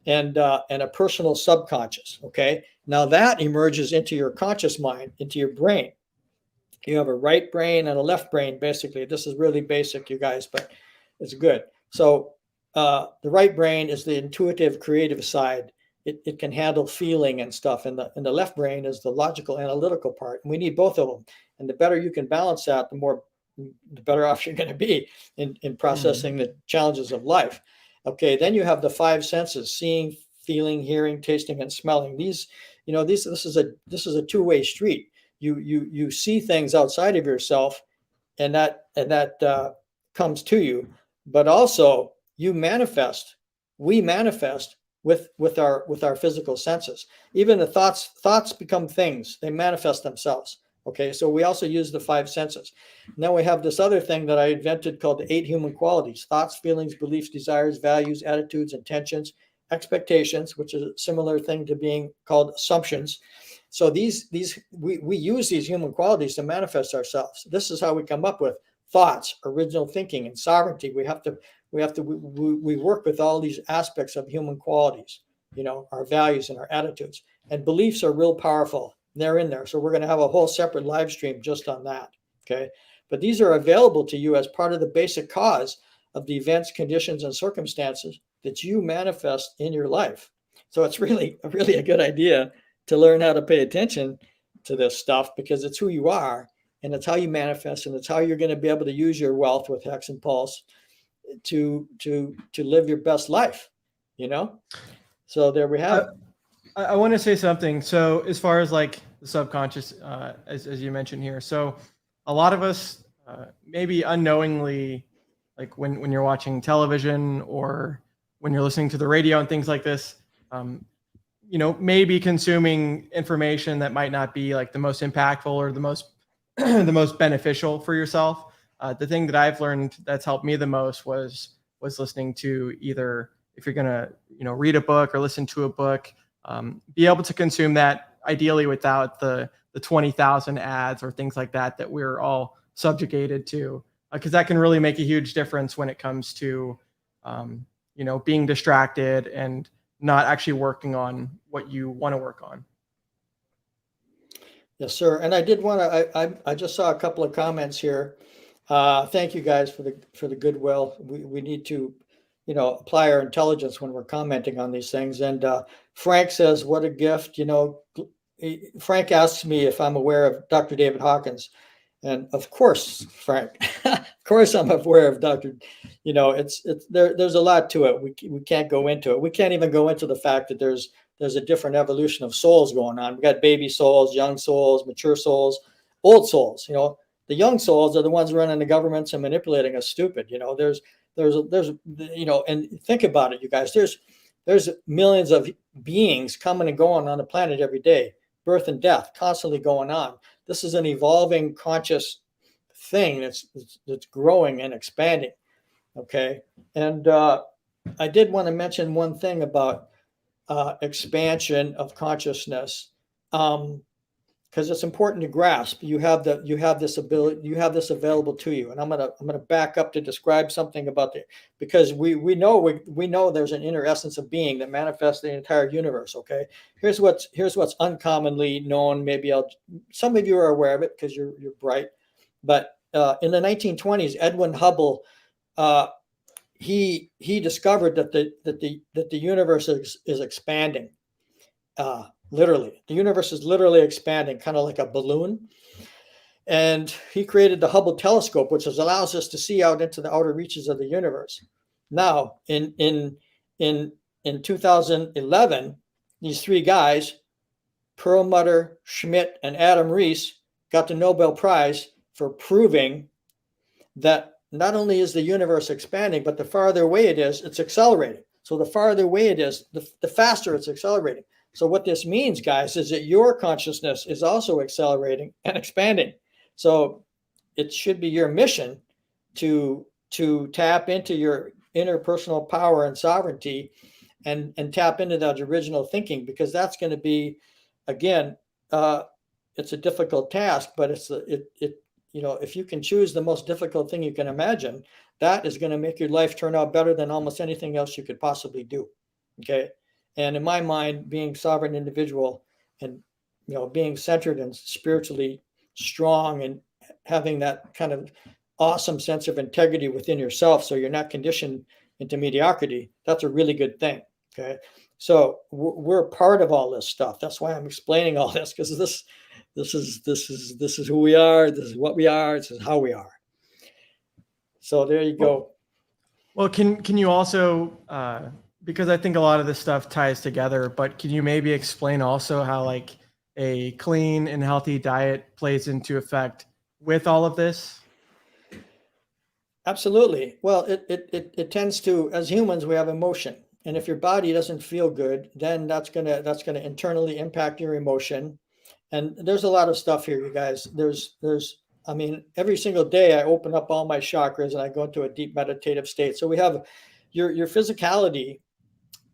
and a personal subconscious. Okay, now that emerges into your conscious mind, into your brain. You have a right brain and a left brain. Basically, this is really basic, you guys, but it's good. So the right brain is the intuitive, creative side. It can handle feeling and stuff, and the left brain is the logical, analytical part. And we need both of them. And the better you can balance that, the better off you're going to be in processing the challenges of life. Okay, then you have the five senses: seeing, feeling, hearing, tasting, and smelling. These, you know, this is a two-way street. You see things outside of yourself, and that comes to you, but also you manifest. We manifest with our physical senses. Even the thoughts become things. They manifest themselves. Okay, so we also use the five senses. Now we have this other thing that I invented called the 8 human qualities: thoughts, feelings, beliefs, desires, values, attitudes, intentions, expectations, which is a similar thing to being called assumptions. So we use these human qualities to manifest ourselves. This is how we come up with thoughts, original thinking, and sovereignty. We work with all these aspects of human qualities, you know, our values and our attitudes. And beliefs are real powerful. They're in there. So we're going to have a whole separate live stream just on that. Okay. But these are available to you as part of the basic cause of the events, conditions, and circumstances that you manifest in your life. So it's really a good idea to learn how to pay attention to this stuff, because it's who you are, and it's how you manifest, and it's how you're going to be able to use your wealth with Hex and Pulse to live your best life, you know? So there we have it. I want to say something. So as far as like the subconscious, as you mentioned here, so a lot of us maybe unknowingly, like when you're watching television or when you're listening to the radio and things like this, you know, maybe consuming information that might not be like the most impactful or the most the most beneficial for yourself. The thing that I've learned that's helped me the most was listening to, either if you're gonna, you know, read a book or listen to a book, be able to consume that ideally without the 20,000 ads or things like that we're all subjugated to, because that can really make a huge difference when it comes to you know, being distracted and not actually working on what you want to work on. Yes, sir. And I did want to, I just saw a couple of comments here. Thank you guys for the goodwill. We need to, you know, apply our intelligence when we're commenting on these things. And Frank says, what a gift. You know, Frank asks me if I'm aware of Dr. David Hawkins. And of course, Frank, of course I'm aware of Dr. You know, there's a lot to it. We can't go into it. We can't even go into the fact that there's a different evolution of souls going on. We got baby souls, young souls, mature souls, old souls. You know, the young souls are the ones running the governments and manipulating us stupid. You know, there's you know, and think about it, you guys. There's millions of beings coming and going on the planet every day, birth and death constantly going on. This is an evolving conscious thing that's growing and expanding. Okay, and I did want to mention one thing about expansion of consciousness, because it's important to grasp. You have this ability, you have this available to you. And I'm gonna back up to describe something about it, because we know there's an inner essence of being that manifests the entire universe. Okay, here's what's uncommonly known. Maybe some of you are aware of it because you're bright, but in the 1920s, Edwin Hubble, he discovered that the universe is expanding. Literally, the universe is literally expanding, kind of like a balloon. And he created the Hubble telescope, which allows us to see out into the outer reaches of the universe. Now, in 2011, these three guys, Perlmutter, Schmidt, and Adam Rees, got the Nobel Prize for proving that not only is the universe expanding, but the farther away it is, it's accelerating. So the farther away it is, the faster it's accelerating. So what this means, guys, is that your consciousness is also accelerating and expanding. So it should be your mission to tap into your interpersonal power and sovereignty, and tap into that original thinking, because that's going to be, again, it's a difficult task, but you know, if you can choose the most difficult thing you can imagine, that is going to make your life turn out better than almost anything else you could possibly do. Okay. And in my mind, being sovereign individual and, you know, being centered and spiritually strong and having that kind of awesome sense of integrity within yourself, so you're not conditioned into mediocrity, that's a really good thing. Okay. So we're part of all this stuff. That's why I'm explaining all this, because this is who we are. This is what we are. This is how we are. So there you go. Well, can you also, because I think a lot of this stuff ties together, but can you maybe explain also how like a clean and healthy diet plays into effect with all of this? Absolutely. Well, it tends to, as humans, we have emotion. And if your body doesn't feel good, then that's gonna internally impact your emotion. And there's a lot of stuff here, you guys. I mean, every single day I open up all my chakras and I go into a deep meditative state. So we have your physicality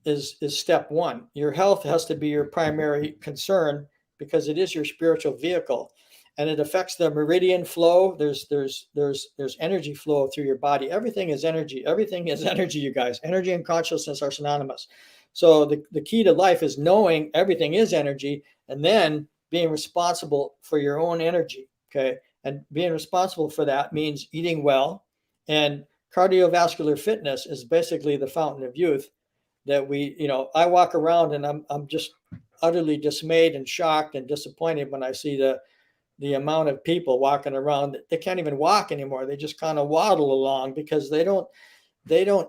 is step one. Your health has to be your primary concern, because it is your spiritual vehicle, and it affects the meridian flow. There's energy flow through your body. Everything is energy. Everything is energy, you guys. Energy and consciousness are synonymous. So the key to life is knowing everything is energy, and then being responsible for your own energy. Okay. And being responsible for that means eating well. And cardiovascular fitness is basically the fountain of youth that I walk around and I'm just utterly dismayed and shocked and disappointed when I see the amount of people walking around. They can't even walk anymore. They just kind of waddle along because they don't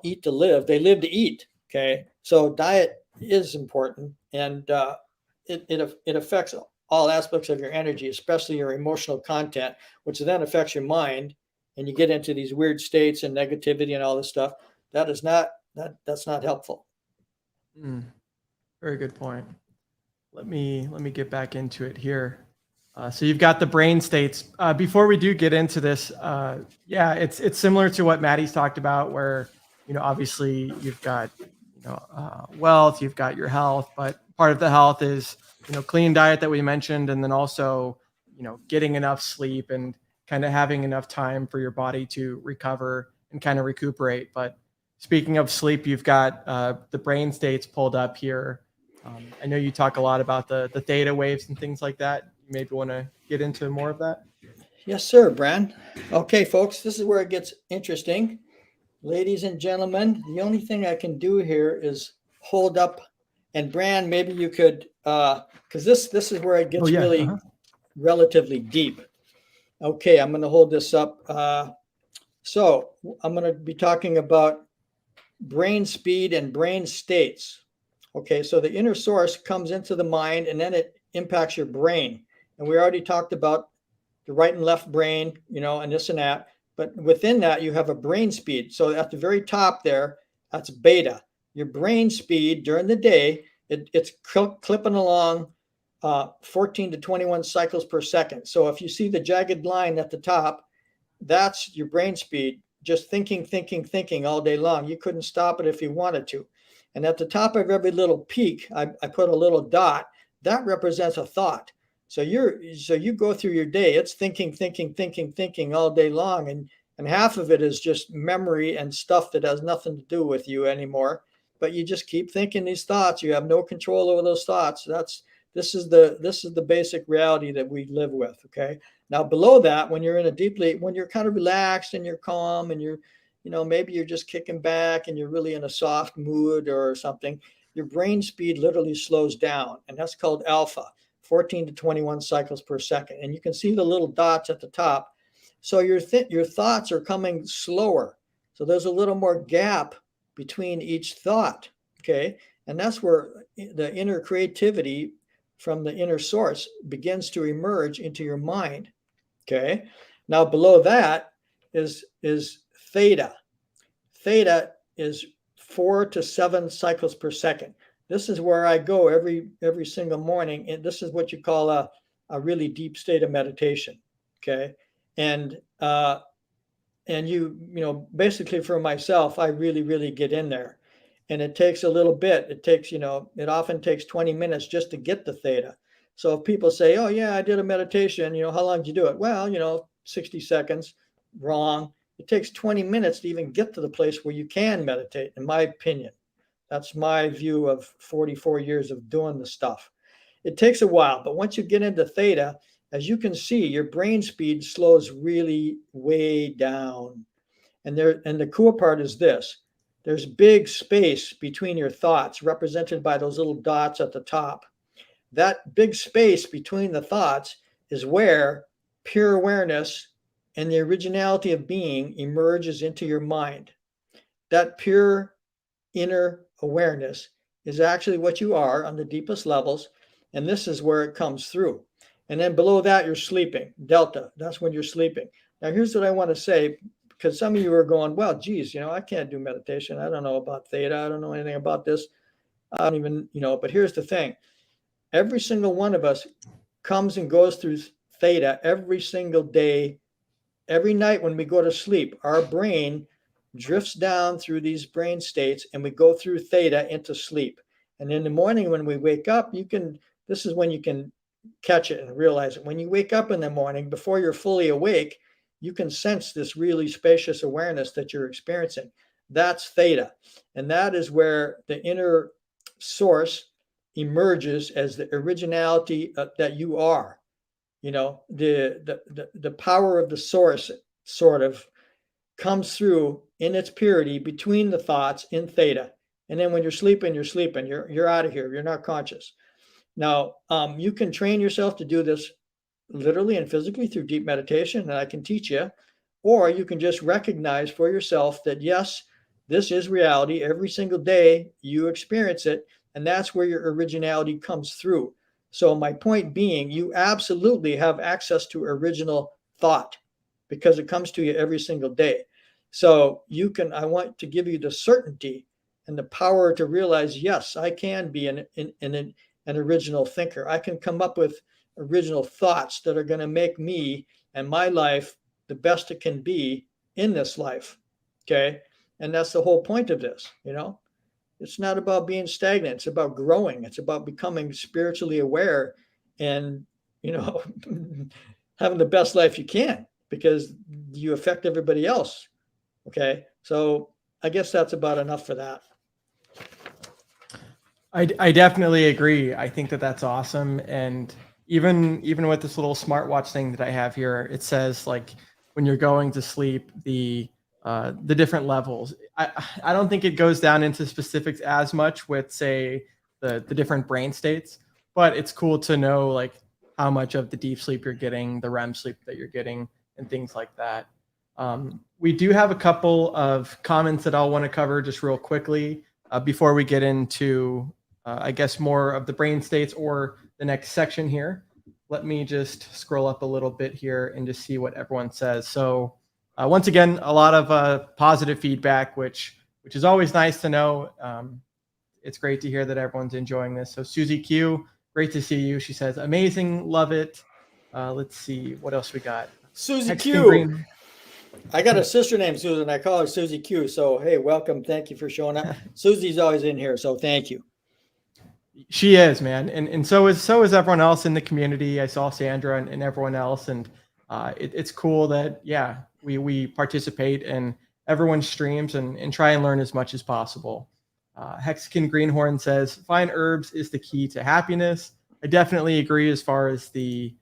eat to live. They live to eat. Okay. So diet is important, and it affects all aspects of your energy, especially your emotional content, which then affects your mind. And you get into these weird states and negativity and all this stuff. That's not helpful. Very good point. Let me get back into it here. So you've got the brain states. Before we do get into this, yeah, it's similar to what Maddie's talked about, where obviously you've got wealth, you've got your health, but part of the health is clean diet that we mentioned, and then also getting enough sleep and kind of having enough time for your body to recover and kind of recuperate. But speaking of sleep, you've got the brain states pulled up here. I know you talk a lot about the theta waves and things like that. You maybe want to get into more of that? Yes, sir, Bran. Okay, folks, this is where it gets interesting. Ladies and gentlemen, the only thing I can do here is hold up, and Bran, maybe you could, because this is where it gets really relatively deep. Okay, I'm going to hold this up. So I'm going to be talking about brain speed and brain states. Okay, so the inner source comes into the mind, and then it impacts your brain. And we already talked about the right and left brain, and this and that. But within that, you have a brain speed. So at the very top there, that's beta. Your brain speed during the day, it's clipping along 14 to 21 cycles per second. So if you see the jagged line at the top, that's your brain speed, just thinking all day long. You couldn't stop it if you wanted to. And at the top of every little peak, I put a little dot. That represents a thought. So you go through your day, it's thinking all day long. And half of it is just memory and stuff that has nothing to do with you anymore. But you just keep thinking these thoughts. You have no control over those thoughts. This is the basic reality that we live with. Okay. Now below that, when you're when you're kind of relaxed and you're calm and you're, maybe you're just kicking back and you're really in a soft mood or something, your brain speed literally slows down. And that's called alpha, 14 to 21 cycles per second. And you can see the little dots at the top. So your thoughts are coming slower. So there's a little more gap between each thought. Okay. And that's where the inner creativity from the inner source begins to emerge into your mind. Okay. Now below that is theta. Theta is 4 to 7 cycles per second. This is where I go every single morning. And this is what you call a really deep state of meditation. Okay. And basically for myself, I really get in there. And it takes a little bit. It often takes 20 minutes just to get the theta. So if people say, oh yeah, I did a meditation, how long did you do it? Well, 60 seconds. Wrong. It takes 20 minutes to even get to the place where you can meditate, in my opinion. That's my view of 44 years of doing the stuff. It takes a while, but once you get into theta, as you can see, your brain speed slows really way down. And the cool part is this. There's big space between your thoughts, represented by those little dots at the top. That big space between the thoughts is where pure awareness and the originality of being emerges into your mind. That pure inner awareness is actually what you are on the deepest levels, and this is where it comes through. And then below that, you're sleeping. Delta, that's when you're sleeping. Now, here's what I want to say, because some of you are going, well, geez, I can't do meditation. I don't know about theta. I don't know anything about this. I don't even, but here's the thing. Every single one of us comes and goes through theta every single day. Every night when we go to sleep, our brain drifts down through these brain states and we go through theta into sleep. And in the morning when we wake up, this is when you can catch it and realize it. When you wake up in the morning, before you're fully awake, you can sense this really spacious awareness that you're experiencing. That's theta. And that is where the inner source emerges as the originality that you are. The power of the source sort of comes through in its purity between the thoughts in theta. And then when you're sleeping, you're out of here. You're not conscious. Now, you can train yourself to do this literally and physically through deep meditation, and I can teach you, or you can just recognize for yourself that, yes, this is reality. Every single day you experience it, and that's where your originality comes through. So my point being, you absolutely have access to original thought because it comes to you every single day. So I want to give you the certainty and the power to realize, yes, I can be an original thinker. I can come up with original thoughts that are going to make me and my life the best it can be in this life. Okay. And that's the whole point of this, It's not about being stagnant. It's about growing. It's about becoming spiritually aware and, having the best life you can, because you affect everybody else. Okay. So I guess that's about enough for that. I definitely agree. I think that that's awesome. And even with this little smartwatch thing that I have here, it says like when you're going to sleep, the different levels. I don't think it goes down into specifics as much with, say, the different brain states, but it's cool to know like how much of the deep sleep you're getting, the REM sleep that you're getting, and things like that. We do have a couple of comments that I'll want to cover just real quickly before we get into, I guess, more of the brain states or the next section here. Let me just scroll up a little bit here and just see what everyone says. So once again, a lot of positive feedback, which is always nice to know. It's great to hear that everyone's enjoying this. So Susie Q, great to see you. She says, amazing, love it. Let's see, what else we got? Susie Hex Q. Green. I got a sister named Susan. I call her Susie Q. So, hey, welcome. Thank you for showing up. Susie's always in here, so thank you. She is, man. And so is everyone else in the community. I saw Sandra and everyone else. And it's cool that, yeah, we participate in everyone's streams and try and learn as much as possible. Hexican Greenhorn says, find herbs is the key to happiness. I definitely agree as far as the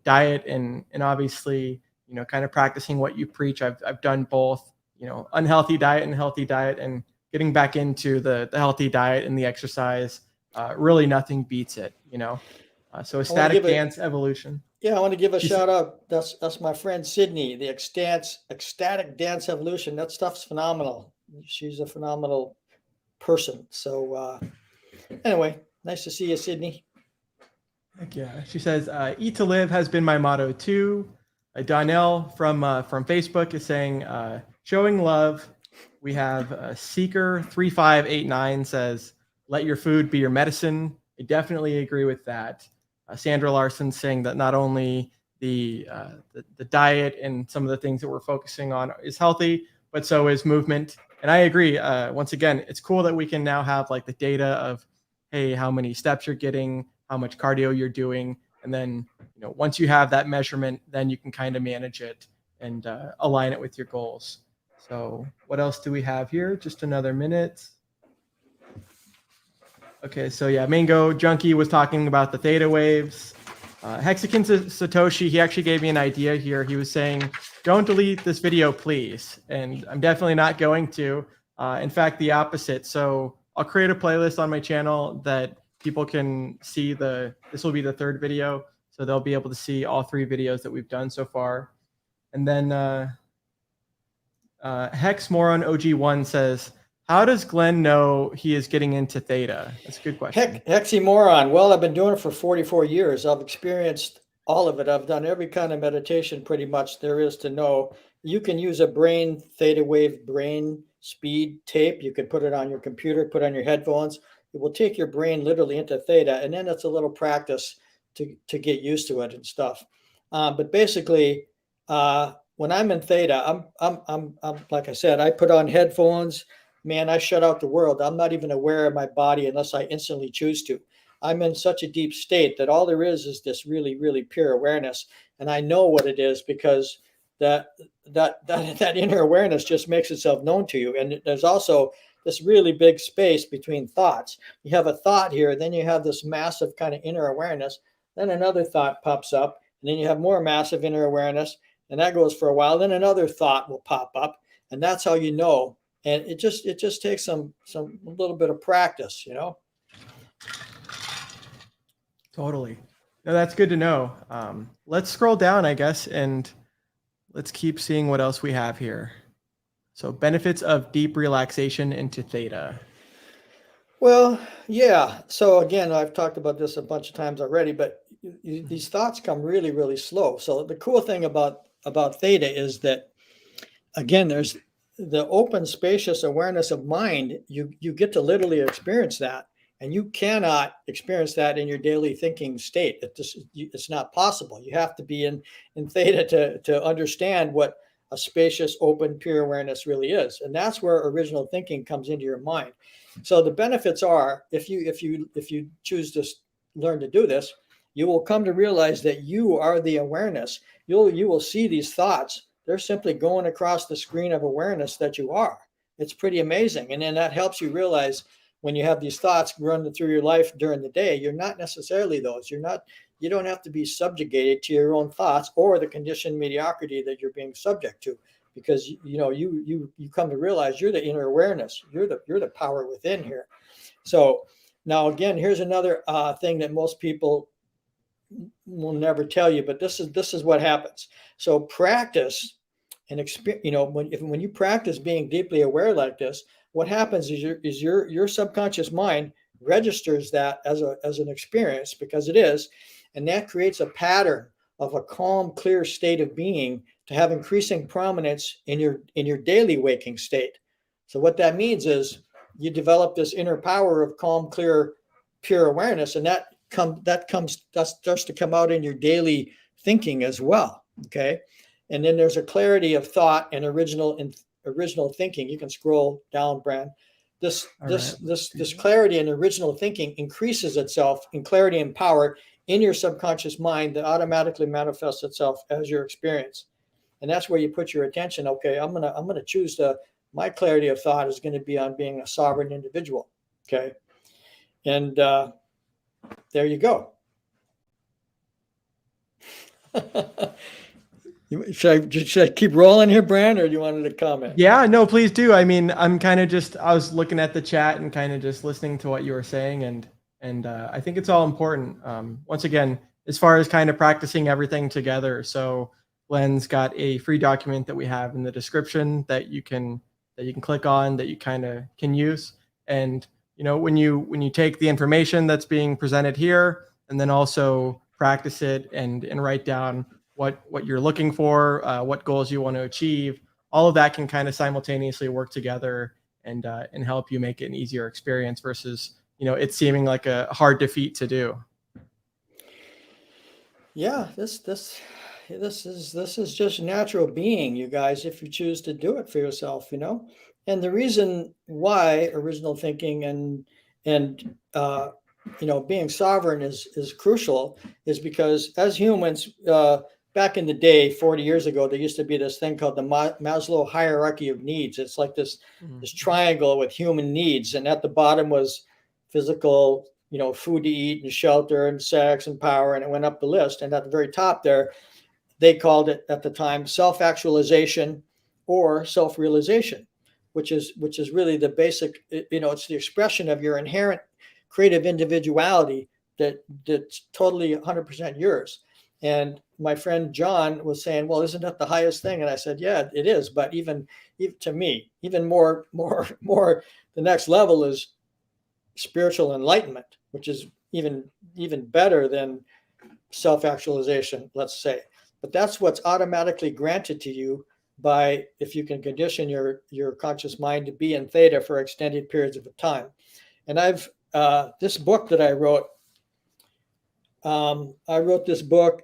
diet and obviously, kind of practicing what you preach. I've done both, unhealthy diet and healthy diet, and getting back into the healthy diet and the exercise. Really nothing beats it, So ecstatic dance evolution. Yeah, I want to give a shout out. That's my friend Sydney, the ecstatic dance evolution. That stuff's phenomenal. She's a phenomenal person. So anyway, nice to see you, Sydney. Heck yeah. She says, eat to live has been my motto too. Donnell from Facebook is saying, showing love. We have Seeker 3589 says, let your food be your medicine. I definitely agree with that. Sandra Larson saying that not only the diet and some of the things that we're focusing on is healthy, but so is movement. And I agree. Once again, it's cool that we can now have like the data of, hey, how many steps you're getting, how much cardio you're doing. And then, once you have that measurement, then you can kind of manage it and align it with your goals. So what else do we have here? Just another minute. Okay, so yeah, Mango Junkie was talking about the theta waves. Hexicans Satoshi, he actually gave me an idea here. He was saying, don't delete this video, please. And I'm definitely not going to. In fact, the opposite. So I'll create a playlist on my channel that people can see. This will be the third video. So they'll be able to see all 3 videos that we've done so far. And then Hex Moron OG1 says, how does Glenn know he is getting into theta? That's a good question. Hexymoron. Well, I've been doing it for 44 years. I've experienced all of it. I've done every kind of meditation pretty much there is to know. You can use a brain theta wave brain speed tape. You can put it on your computer, put on your headphones. It will take your brain literally into theta, and then it's a little practice to get used to it and stuff. But basically, when I'm in theta, I'm like I said, I put on headphones. Man, I shut out the world. I'm not even aware of my body unless I instantly choose to. I'm in such a deep state that all there is this really, really pure awareness. And I know what it is because that inner awareness just makes itself known to you. And there's also this really big space between thoughts. You have a thought here, then you have this massive kind of inner awareness. Then another thought pops up, and then you have more massive inner awareness. and that goes for a while. Then another thought will pop up, and that's how you know. And it just takes some a little bit of practice, you know. Totally. No, that's good to know. Let's scroll down, I guess, and let's keep seeing what else we have here. So benefits of deep relaxation into theta. Well, yeah. So again, I've talked about this a bunch of times already, but these thoughts come really, really slow. So the cool thing about theta is that, again, there's the open, spacious awareness of mind. You get to literally experience that, and you cannot experience that in your daily thinking state. It's not possible. You have to be in theta to understand what a spacious, open, pure awareness really is, and that's where original thinking comes into your mind. So the benefits are, if you choose to learn to do this, you will come to realize that you are the awareness. You will see these thoughts. They're simply going across the screen of awareness that you are. It's pretty amazing. And then that helps you realize when you have these thoughts running through your life during the day, you're not necessarily those. You don't have to be subjugated to your own thoughts or the conditioned mediocrity that you're being subject to, because you come to realize you're the inner awareness. You're the power within here. So now again, here's another thing that most people will never tell you, but this is what happens. So practice and experience. When you practice being deeply aware like this, what happens is your subconscious mind registers that as an experience, because it is, and that creates a pattern of a calm, clear state of being to have increasing prominence in your daily waking state. So what that means is you develop this inner power of calm, clear, pure awareness, and that starts to come out in your daily thinking as well. Okay, and then there's a clarity of thought and original thinking. You can scroll down, Bran. This clarity and original thinking increases itself in clarity and power in your subconscious mind that automatically manifests itself as your experience. And that's where you put your attention. Okay, I'm gonna choose my clarity of thought is going to be on being a sovereign individual. Okay, and there you go. Should I keep rolling here, Bran, or do you wanted to comment? Yeah, no, please do. I mean, I was looking at the chat and kind of just listening to what you were saying, and I think it's all important. Once again, as far as kind of practicing everything together. So Glenn's got a free document that we have in the description that you can click on, that you kind of can use. And when you take the information that's being presented here and then also practice it and write down what you're looking for, what goals you want to achieve, all of that can kind of simultaneously work together and help you make it an easier experience versus it seeming like a hard defeat to do. Yeah, this is just natural being, you guys, if you choose to do it for yourself, And the reason why original thinking and being sovereign is crucial is because as humans, back in the day, 40 years ago, there used to be this thing called the Maslow hierarchy of needs. It's like this triangle with human needs, and at the bottom was physical, food to eat and shelter and sex and power, and it went up the list. And at the very top there, they called it at the time self-actualization or self-realization, which is really the basic, it's the expression of your inherent creative individuality that's totally 100% yours. And my friend John was saying, well, isn't that the highest thing? And I said, yeah, it is. But even to me, even more, the next level is spiritual enlightenment, which is even better than self-actualization, let's say. But that's what's automatically granted to you by, if you can condition your conscious mind to be in theta for extended periods of time. And I've this book that I wrote this book,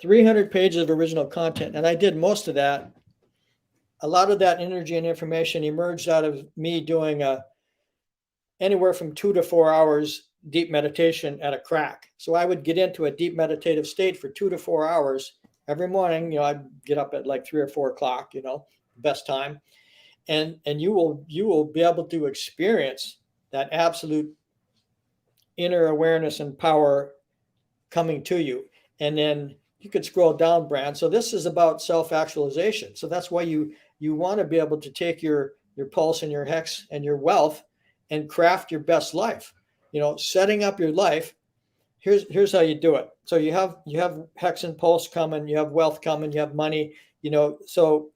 300 pages of original content, and I did most of that. A lot of that energy and information emerged out of me doing anywhere from 2 to 4 hours deep meditation at a crack. So I would get into a deep meditative state for 2 to 4 hours every morning. I'd get up at like 3 or 4 o'clock, best time. And you will be able to experience that absolute inner awareness and power coming to you. And then you could scroll down, Brand. So this is about self-actualization. So that's why you want to be able to take your pulse and your hex and your wealth and craft your best life. Setting up your life. Here's how you do it. So you have hex and pulse coming, you have wealth coming, you have money, so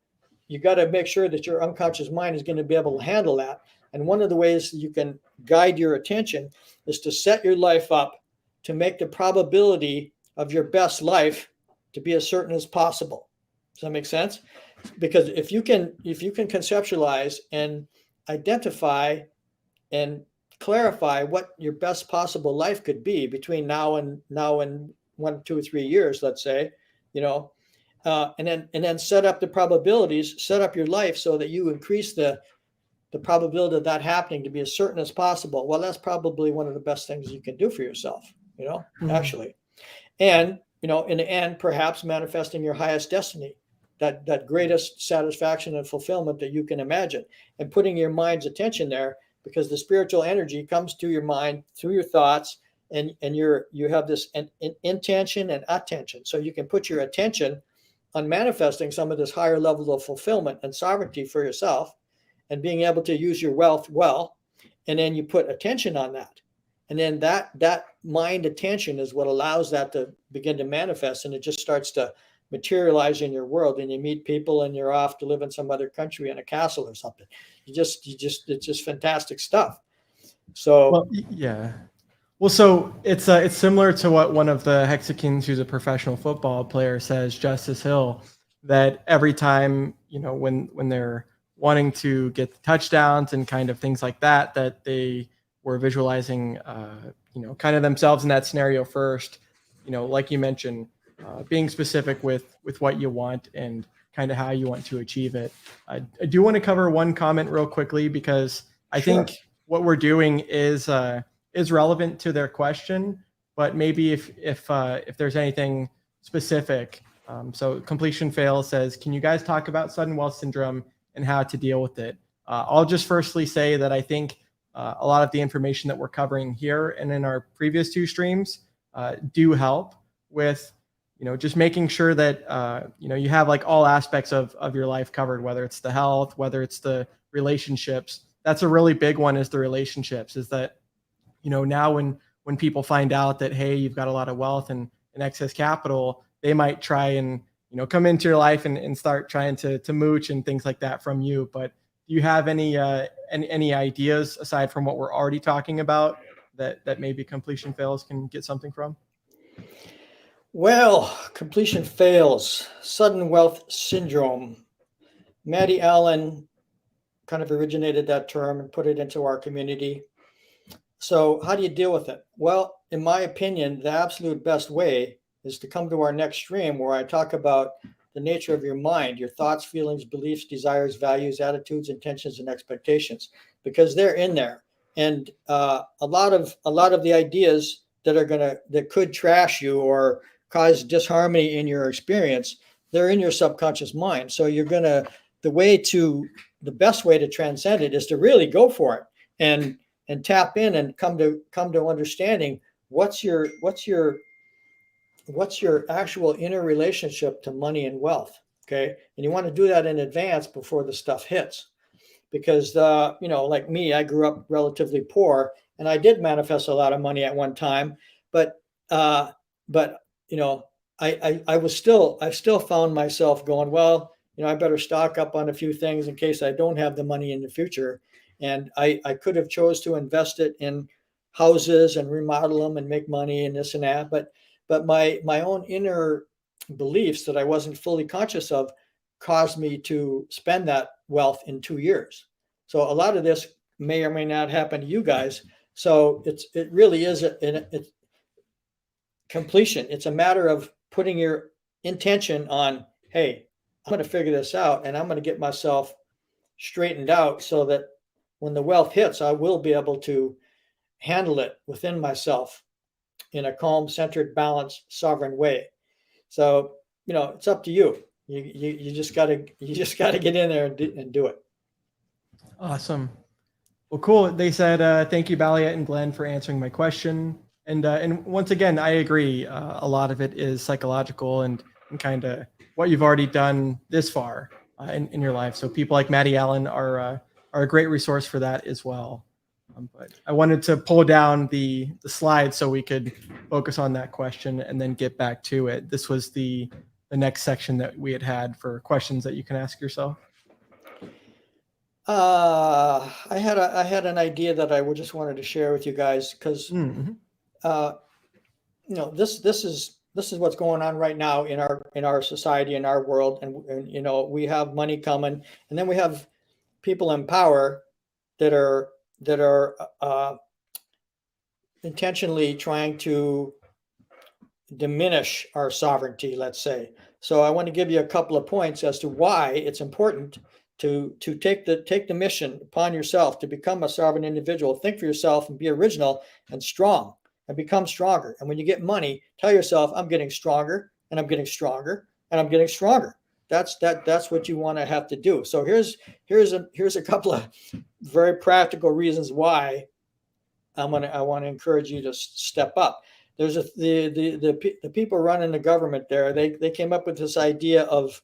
you got to make sure that your unconscious mind is going to be able to handle that. And one of the ways you can guide your attention is to set your life up to make the probability of your best life to be as certain as possible. Does that make sense? Because if you can conceptualize and identify and clarify what your best possible life could be between now and 1, 2, 3 years, let's say, and then set up the probabilities, set up your life so that you increase the probability of that happening to be as certain as possible. Well, that's probably one of the best things you can do for yourself, actually. And, in the end, perhaps manifesting your highest destiny, that greatest satisfaction and fulfillment that you can imagine, and putting your mind's attention there, because the spiritual energy comes to your mind through your thoughts, and you have this intention and attention. So you can put your attention on manifesting some of this higher level of fulfillment and sovereignty for yourself, and being able to use your wealth well. And then you put attention on that. And then that mind attention is what allows that to begin to manifest. And it just starts to materialize in your world, and you meet people and you're off to live in some other country in a castle or something. It's just fantastic stuff. So, well, yeah. Well, so it's similar to what one of the Hexicans, who's a professional football player, says, Justice Hill, that every time, when they're wanting to get the touchdowns and kind of things like that, that they were visualizing, kind of themselves in that scenario first, like you mentioned, being specific with what you want and kind of how you want to achieve it. I do want to cover one comment real quickly, because I think what we're doing is relevant to their question, but maybe if there's anything specific. So Completion Fail says, can you guys talk about sudden wealth syndrome and how to deal with it? I'll just firstly say that I think a lot of the information that we're covering here and in our previous 2 streams do help with, just making sure that, you have like all aspects of your life covered, whether it's the health, whether it's the relationships. That's a really big one, is the relationships, is that, now when people find out that, hey, you've got a lot of wealth and excess capital, they might try and, come into your life and start trying to mooch and things like that from you. But do you have any ideas aside from what we're already talking about that maybe Completion Fails can get something from? Well, Completion Fails, sudden wealth syndrome. Maddie Allen kind of originated that term and put it into our community. So how do you deal with it? Well, in my opinion, the absolute best way is to come to our next stream, where I talk about the nature of your mind, your thoughts, feelings, beliefs, desires, values, attitudes, intentions, and expectations, because they're in there. And a lot of the ideas that could trash you or cause disharmony in your experience, they're in your subconscious mind. So the best way to transcend it is to really go for it and tap in and come to understanding what's your actual inner relationship to money and wealth. Okay. And you want to do that in advance before the stuff hits, because like me, I grew up relatively poor, and I did manifest a lot of money at one time, but I still found myself going, well, I better stock up on a few things in case I don't have the money in the future. And I could have chose to invest it in houses and remodel them and make money and this and that. But my own inner beliefs that I wasn't fully conscious of caused me to spend that wealth in 2 years. So a lot of this may or may not happen to you guys. So it really is it's completion. It's a matter of putting your intention on, hey, I'm going to figure this out, and I'm going to get myself straightened out so that when the wealth hits, I will be able to handle it within myself in a calm, centered, balanced, sovereign way. So, it's up to you. You just got to get in there and do it. Awesome. Well, cool. They said, thank you, Balliet and Glenn, for answering my question. And once again, I agree. A lot of it is psychological and kind of what you've already done this far in your life. So people like Maddie Allen are a great resource for that as well. But I wanted to pull down the slide so we could focus on that question and then get back to it. This was the next section that we had for questions that you can ask yourself. I had an idea that I just wanted to share with you guys because this is what's going on right now in our society, in our world, and we have money coming, and then we have people in power that are intentionally trying to diminish our sovereignty, let's say. So I want to give you a couple of points as to why it's important to take the mission upon yourself to become a sovereign individual. Think for yourself and be original and strong and become stronger. And when you get money, tell yourself, I'm getting stronger and I'm getting stronger and I'm getting stronger. That's what you want to have to do. So here's a couple of very practical reasons why I want to encourage you to step up. There's the people running the government there. They came up with this idea of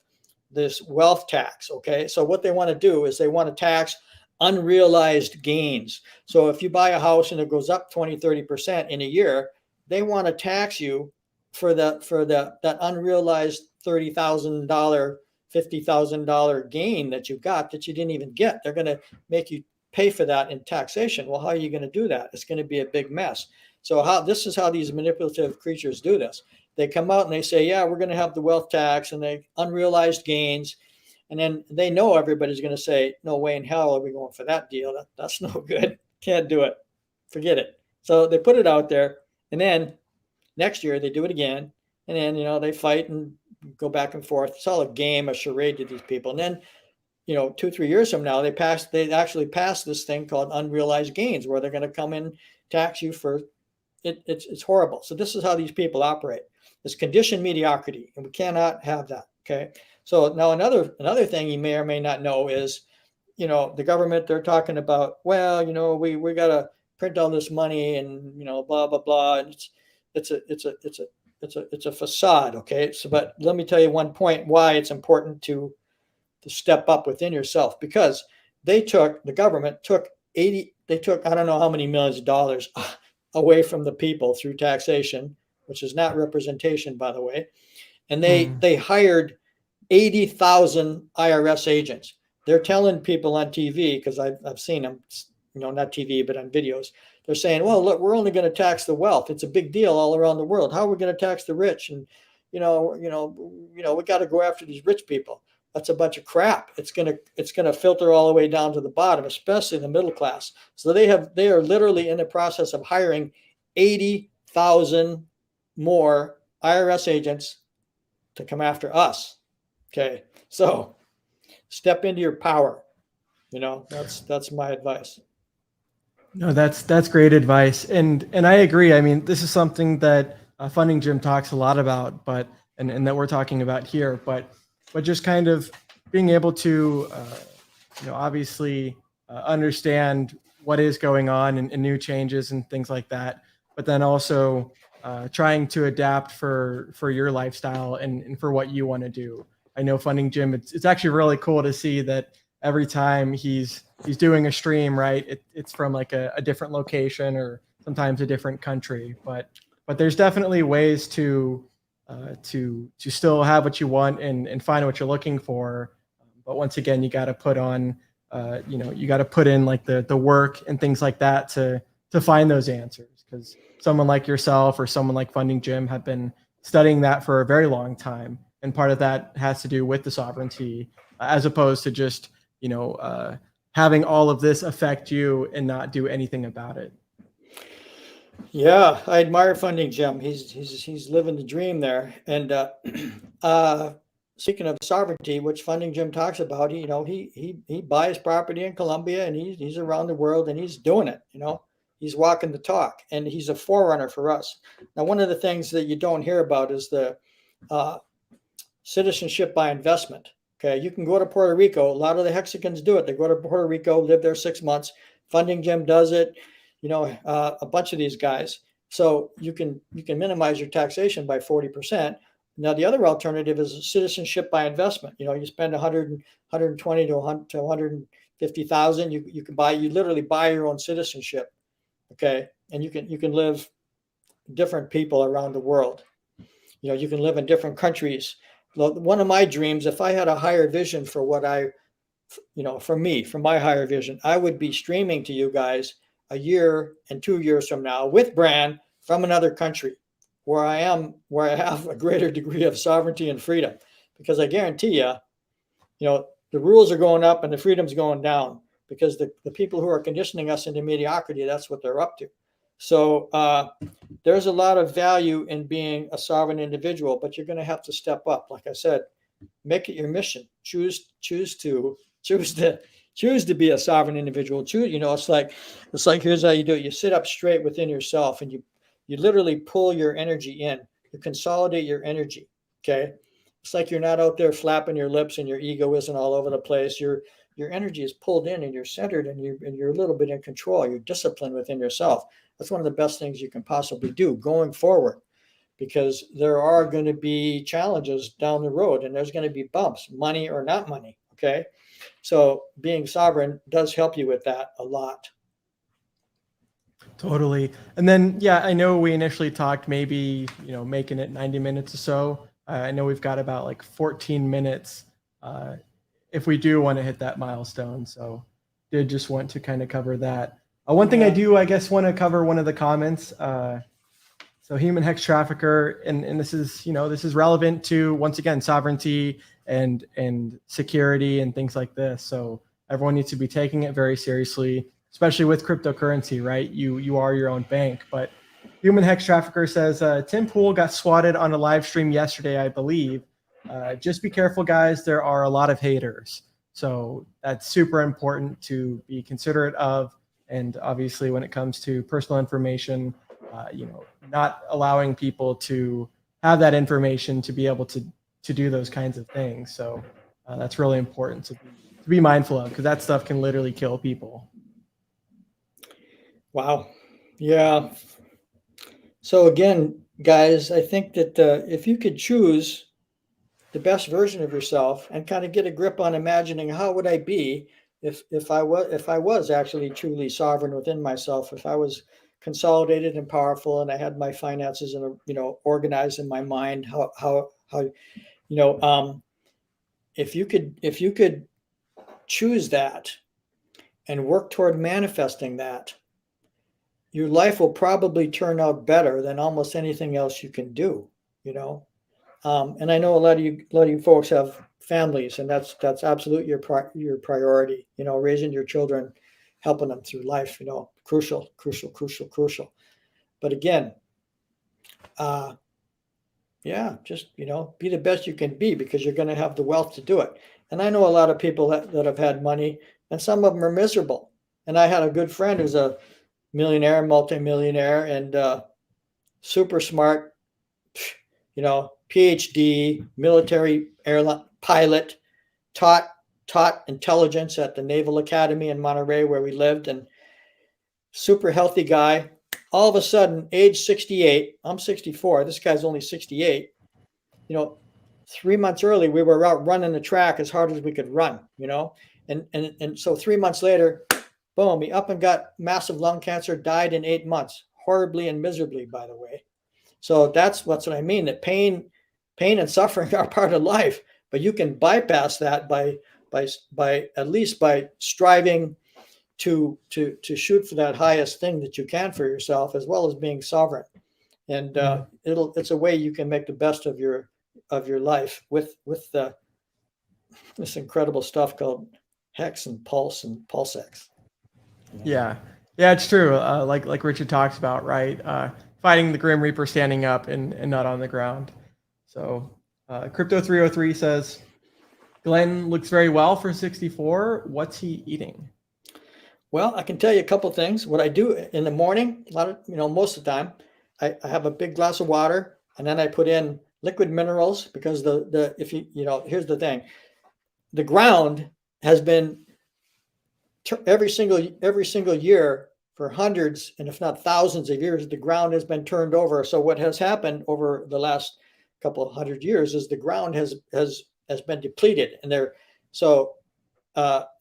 this wealth tax. Okay, so what they want to do is they want to tax unrealized gains. So if you buy a house and it goes up 20-30% in a year, they want to tax you for that unrealized $30,000, $50,000 gain that you got that you didn't even get. They're going to make you pay for that in taxation. Well, how are you going to do that? It's going to be a big mess. So this is how these manipulative creatures do this. They come out and they say, yeah, we're going to have the wealth tax and the unrealized gains. And then they know everybody's going to say, no way in hell are we going for that deal. That's no good. Can't do it. Forget it. So they put it out there. And then next year they do it again. And then, they fight and go back and forth. It's all a game, a charade to these people. And then, 2-3 years from now, they actually passed this thing called unrealized gains, where they're going to come in, tax you for it. It's horrible. So this is how these people operate. It's conditioned mediocrity, and we cannot have that. Okay. So now another thing you may or may not know is, the government, they're talking about, well, we got to print all this money and, blah, blah, blah. And it's a facade. Okay. So, but let me tell you one point why it's important to step up within yourself, because the government took I don't know how many millions of dollars away from the people through taxation, which is not representation, by the way. And they hired 80,000 IRS agents. They're telling people on TV, because I've seen them, not TV, but on videos. They're saying, well, look, we're only going to tax the wealth. It's a big deal all around the world. How are we going to tax the rich? And, we got to go after these rich people. That's a bunch of crap. It's gonna filter all the way down to the bottom, especially the middle class. So they are literally in the process of hiring 80,000 more IRS agents to come after us. Okay, so step into your power. That's my advice. No, that's great advice, and I agree. I mean, this is something that Funding Jim talks a lot about, and that we're talking about here, but just kind of being able to, obviously understand what is going on and new changes and things like that, but then also trying to adapt for your lifestyle and for what you want to do. I know Funding Jim, it's actually really cool to see that every time he's doing a stream, right, it's from like a different location or sometimes a different country, but there's definitely ways to still have what you want and find what you're looking for. But once again, you got to put on, you got to put in like the work and things like that to find those answers. Because someone like yourself or someone like Funding Jim have been studying that for a very long time. And part of that has to do with the sovereignty, as opposed to just, having all of this affect you and not do anything about it. Yeah, I admire Funding Jim. He's living the dream there. And speaking of sovereignty, which Funding Jim talks about, he buys property in Colombia and he's around the world and he's doing it. He's walking the talk, and he's a forerunner for us. Now, one of the things that you don't hear about is the citizenship by investment. Okay, you can go to Puerto Rico. A lot of the Hexicans do it. They go to Puerto Rico, live there 6 months. Funding Jim does it. A bunch of these guys, So you can minimize your taxation by 40%. Now the other alternative is citizenship by investment. You spend 120 to 150,000. You literally buy your own citizenship. Okay, and you can live different people around the world. You can live in different countries. One of my dreams, if I had a higher vision for what for my higher vision, I would be streaming to you guys a year and 2 years from now with Bran from another country where I have a greater degree of sovereignty and freedom, because I guarantee the rules are going up and the freedom's going down, because the people who are conditioning us into mediocrity, that's what they're up to. So there's a lot of value in being a sovereign individual, but you're going to have to step up. Like I said, make it your mission. Choose to be a sovereign individual. It's like here's how you do it. You sit up straight within yourself, and you literally pull your energy in. You consolidate your energy. Okay, it's like you're not out there flapping your lips and your ego isn't all over the place. Your energy is pulled in, and you're centered, and you're a little bit in control. You're disciplined within yourself. That's one of the best things you can possibly do going forward, because there are going to be challenges down the road, and there's going to be bumps, money or not money. Okay, so being sovereign does help you with that a lot. Totally. And then, yeah, I know we initially talked maybe, making it 90 minutes or so. I know we've got about like 14 minutes if we do want to hit that milestone. So did just want to kind of cover that. One thing I do, I guess, want to cover one of the comments. So human hex trafficker, and this is, this is relevant to, once again, sovereignty and security and things like this. So everyone needs to be taking it very seriously, especially with cryptocurrency, right? You are your own bank. But human hex trafficker says, Tim Pool got swatted on a live stream yesterday, I believe. Just be careful, guys. There are a lot of haters. So that's super important to be considerate of. And obviously, when it comes to personal information, not allowing people to have that information to be able to do those kinds of things. So that's really important to be mindful of, because that stuff can literally kill people. Wow. Yeah. So again, guys, I think that if you could choose the best version of yourself and kind of get a grip on imagining how would I be if I was actually truly sovereign within myself, if I was consolidated and powerful and I had my finances and organized in my mind, if you could choose that and work toward manifesting that, your life will probably turn out better than almost anything else you can do, and I know a lot of you folks have families, and that's absolutely your priority, raising your children, helping them through life, crucial. But again, just, be the best you can be, because you're going to have the wealth to do it. And I know a lot of people that have had money, and some of them are miserable. And I had a good friend who's a millionaire, multimillionaire, and super smart, PhD, military airline pilot, taught intelligence at the Naval Academy in Monterey, where we lived, and super healthy guy. All of a sudden, age 68, I'm 64, this guy's only 68. 3 months early, we were out running the track as hard as we could run, and so 3 months later, boom, he up and got massive lung cancer, died in 8 months, horribly and miserably, by the way. So that's what I mean, that pain and suffering are part of life, but you can bypass that by at least by striving to shoot for that highest thing that you can for yourself, as well as being sovereign. And it's a way you can make the best of your life with this incredible stuff called Hex and Pulse and PulseX. Yeah, it's true. Like Richard talks about, right? Fighting the Grim Reaper, standing up and not on the ground. So Crypto 303 says, Glenn looks very well for 64. What's he eating? Well, I can tell you a couple things. What I do in the morning, most of the time, I have a big glass of water, and then I put in liquid minerals, because here's the thing, the ground has been every single year for hundreds and if not thousands of years, the ground has been turned over. So what has happened over the last couple of hundred years is the ground has been depleted, and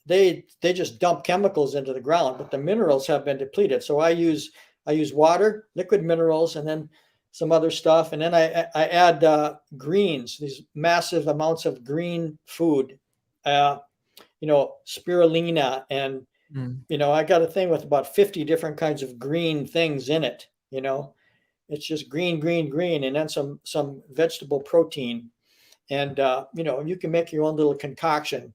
they just dump chemicals into the ground, but the minerals have been depleted. So I use water, liquid minerals, and then some other stuff, and then I add greens, these massive amounts of green food, spirulina, and I got a thing with about 50 different kinds of green things in it. It's just green, and then some vegetable protein, and you can make your own little concoction,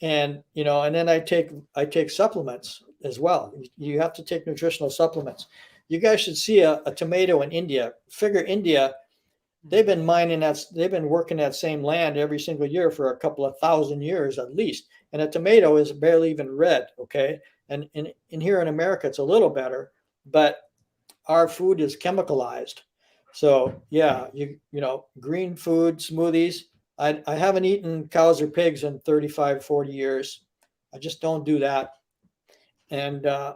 and and then I take supplements as well. You have to take nutritional supplements. You guys should see a tomato in India. Figure India, they've been working that same land every single year for a couple of thousand years at least. And a tomato is barely even red, okay? And in here in America, it's a little better, but our food is chemicalized. So yeah, green food, smoothies. I haven't eaten cows or pigs in 35, 40 years. I just don't do that. And, I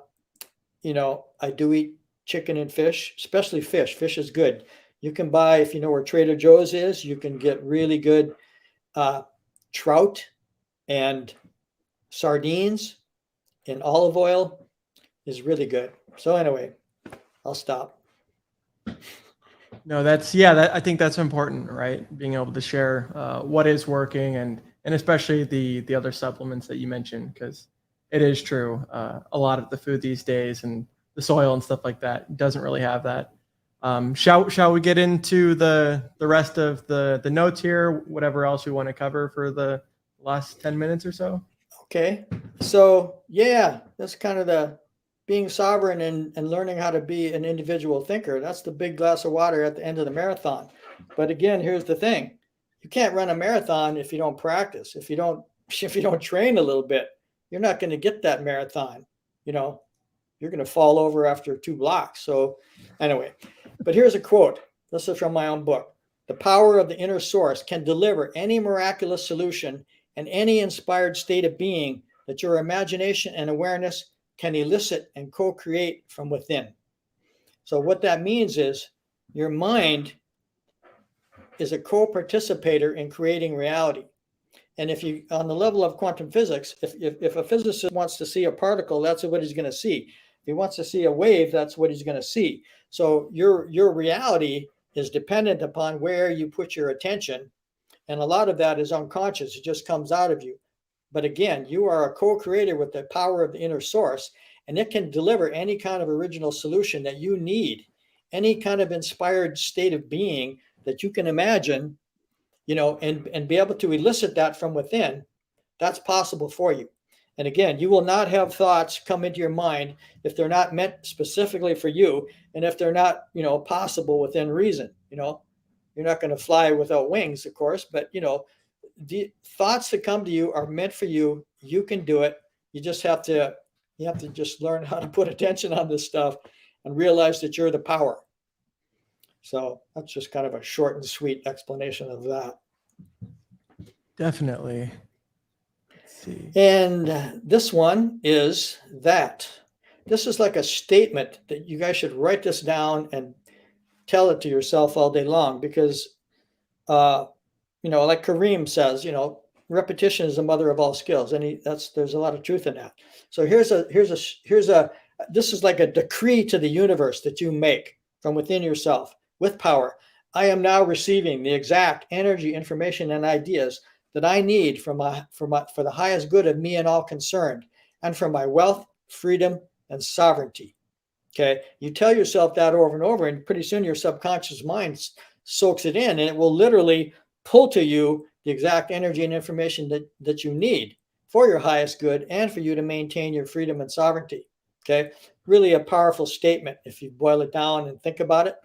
do eat chicken and fish, especially fish. Fish is good. You can buy, if you know where Trader Joe's is, you can get really good trout and sardines, and olive oil is really good. So anyway, I'll stop. No, I think that's important, right? Being able to share what is working, and especially the other supplements that you mentioned, because it is true. A lot of the food these days and the soil and stuff like that doesn't really have that. Shall we get into the rest of the notes here? Whatever else we want to cover for the last 10 minutes or so? Okay. So yeah, that's kind of the being sovereign and learning how to be an individual thinker. That's the big glass of water at the end of the marathon. But again, here's the thing. You can't run a marathon if you don't practice. If you don't train a little bit, you're not going to get that marathon. You're going to fall over after 2 blocks. So anyway, but here's a quote. This is from my own book. The power of the inner source can deliver any miraculous solution and any inspired state of being that your imagination and awareness can elicit and co-create from within. So what that means is your mind is a co-participator in creating reality. And if you, on the level of quantum physics, if a physicist wants to see a particle, that's what he's going to see. If he wants to see a wave, that's what he's going to see. So your reality is dependent upon where you put your attention. And a lot of that is unconscious. It just comes out of you. But again, you are a co-creator with the power of the inner source, and it can deliver any kind of original solution that you need, any kind of inspired state of being that you can imagine, and be able to elicit that from within. That's possible for you. And again, you will not have thoughts come into your mind if they're not meant specifically for you, and if they're not, possible within reason. You're not going to fly without wings, of course, but the thoughts that come to you are meant for you. You can do it. You have to just learn how to put attention on this stuff and realize that you're the power. So that's just kind of a short and sweet explanation of that. Definitely. Let's see. And this one is that. This is like a statement that you guys should write this down and tell it to yourself all day long, because, like Kareem says, repetition is the mother of all skills. And there's a lot of truth in that. So this is like a decree to the universe that you make from within yourself with power. I am now receiving the exact energy, information, and ideas that I need for the highest good of me and all concerned, and for my wealth, freedom, and sovereignty. Okay. You tell yourself that over and over, and pretty soon your subconscious mind soaks it in, and it will literally pull to you the exact energy and information that you need for your highest good and for you to maintain your freedom and sovereignty. Okay. Really a powerful statement if you boil it down and think about it.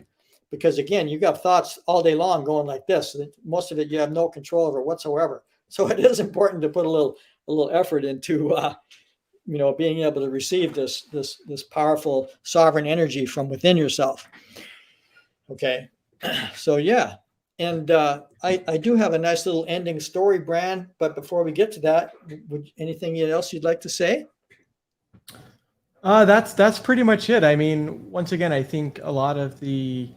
Because again, you got thoughts all day long going like this. Most of it you have no control over whatsoever. So it is important to put a little effort into being able to receive this powerful sovereign energy from within yourself. Okay, so yeah, and I do have a nice little ending story, Bran. But before we get to that, anything else you'd like to say? That's pretty much it. I mean, once again, I think a lot of the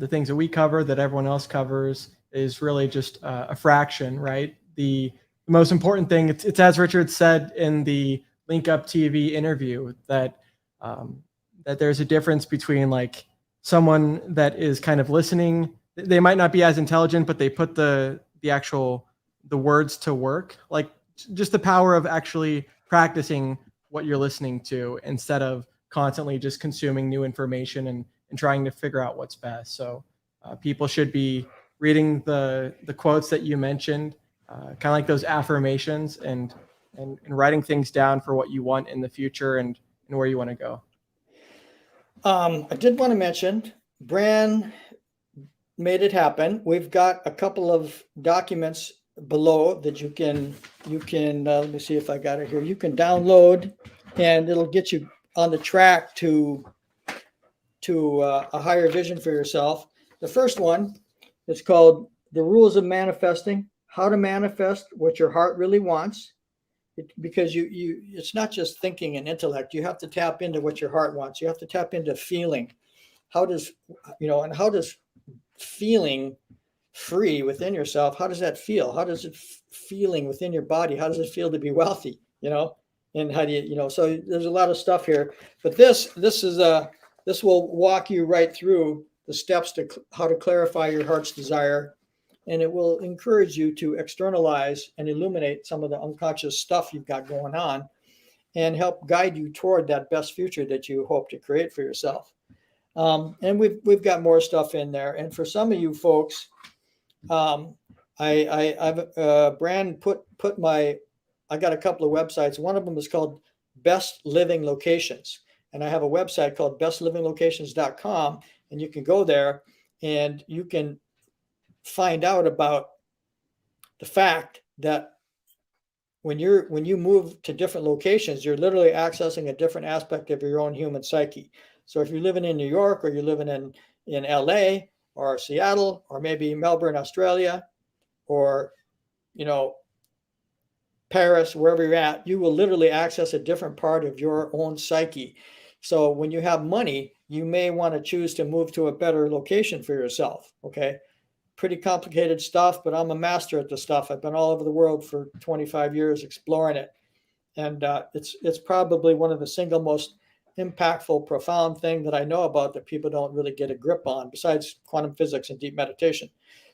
things that we cover, that everyone else covers, is really just a fraction, right? The most important thing, it's as Richard said in the Link Up TV interview, that um, that there's a difference between like someone that is kind of listening. They might not be as intelligent, but they put the actual the words to work. Like just the power of actually practicing what you're listening to instead of constantly just consuming new information and trying to figure out what's best. So people should be reading the quotes that you mentioned, kind of like those affirmations, and writing things down for what you want in the future and where you want to go. I did want to mention, Bran made it happen. We've got a couple of documents below that you can let me see if I got it here. You can download, and it'll get you on the track to a higher vision for yourself. The first one is called The Rules of Manifesting: How to Manifest What Your Heart Really Wants. Because it's not just thinking and intellect. You have to tap into what your heart wants. You have to tap into feeling. How does feeling free within yourself, how does that feel? How does it feeling within your body? How does it feel to be wealthy? And how do so there's a lot of stuff here, but this will walk you right through the steps to how to clarify your heart's desire, and it will encourage you to externalize and illuminate some of the unconscious stuff you've got going on, and help guide you toward that best future that you hope to create for yourself. And we've got more stuff in there. And for some of you folks, I've Brand put my, I got a couple of websites. One of them is called Best Living Locations, and I have a website called bestlivinglocations.com, and you can go there and you can find out about the fact that when you move to different locations, you're literally accessing a different aspect of your own human psyche. So if you're living in New York, or you're living in LA or Seattle, or maybe Melbourne, Australia, or Paris, wherever you're at, you will literally access a different part of your own psyche. So when you have money, you may want to choose to move to a better location for yourself. Okay. Pretty complicated stuff, but I'm a master at the stuff. I've been all over the world for 25 years exploring it. And it's probably one of the single most impactful, profound thing that I know about that people don't really get a grip on, besides quantum physics and deep meditation.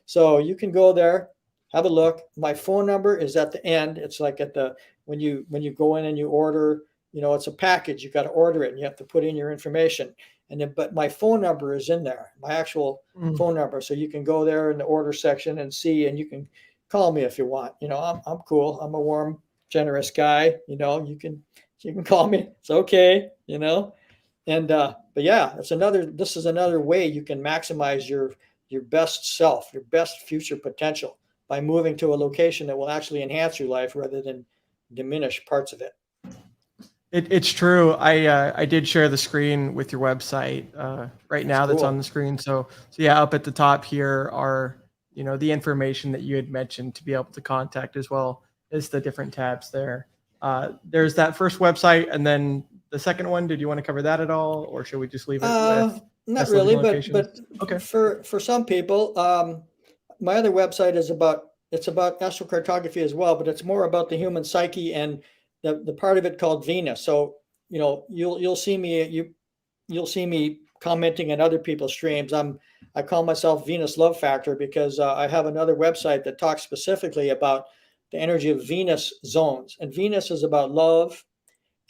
So you can go there, have a look. My phone number is at the end. It's like at the, when you go in and you order, it's a package, you got to order it and you have to put in your information. And then, but my phone number is in there, my actual phone number. So you can go there in the order section and see, and you can call me if you want. I'm cool. I'm a warm, generous guy. You can call me. It's okay. And but yeah, this is another way you can maximize your best self, your best future potential, by moving to a location that will actually enhance your life rather than diminish parts of it. It's true. I did share the screen with your website right now. That's cool. on the screen. So yeah, up at the top here are the information that you had mentioned to be able to contact, as well as the different tabs there. There's that first website, and then the second one. Did you want to cover that at all, or should we just leave it with? Not really, but okay. For some people, my other website is about astrocartography as well, but it's more about the human psyche and the part of it called Venus. So you'll see me commenting on other people's streams. I call myself Venus Love Factor because I have another website that talks specifically about the energy of Venus zones, and Venus is about love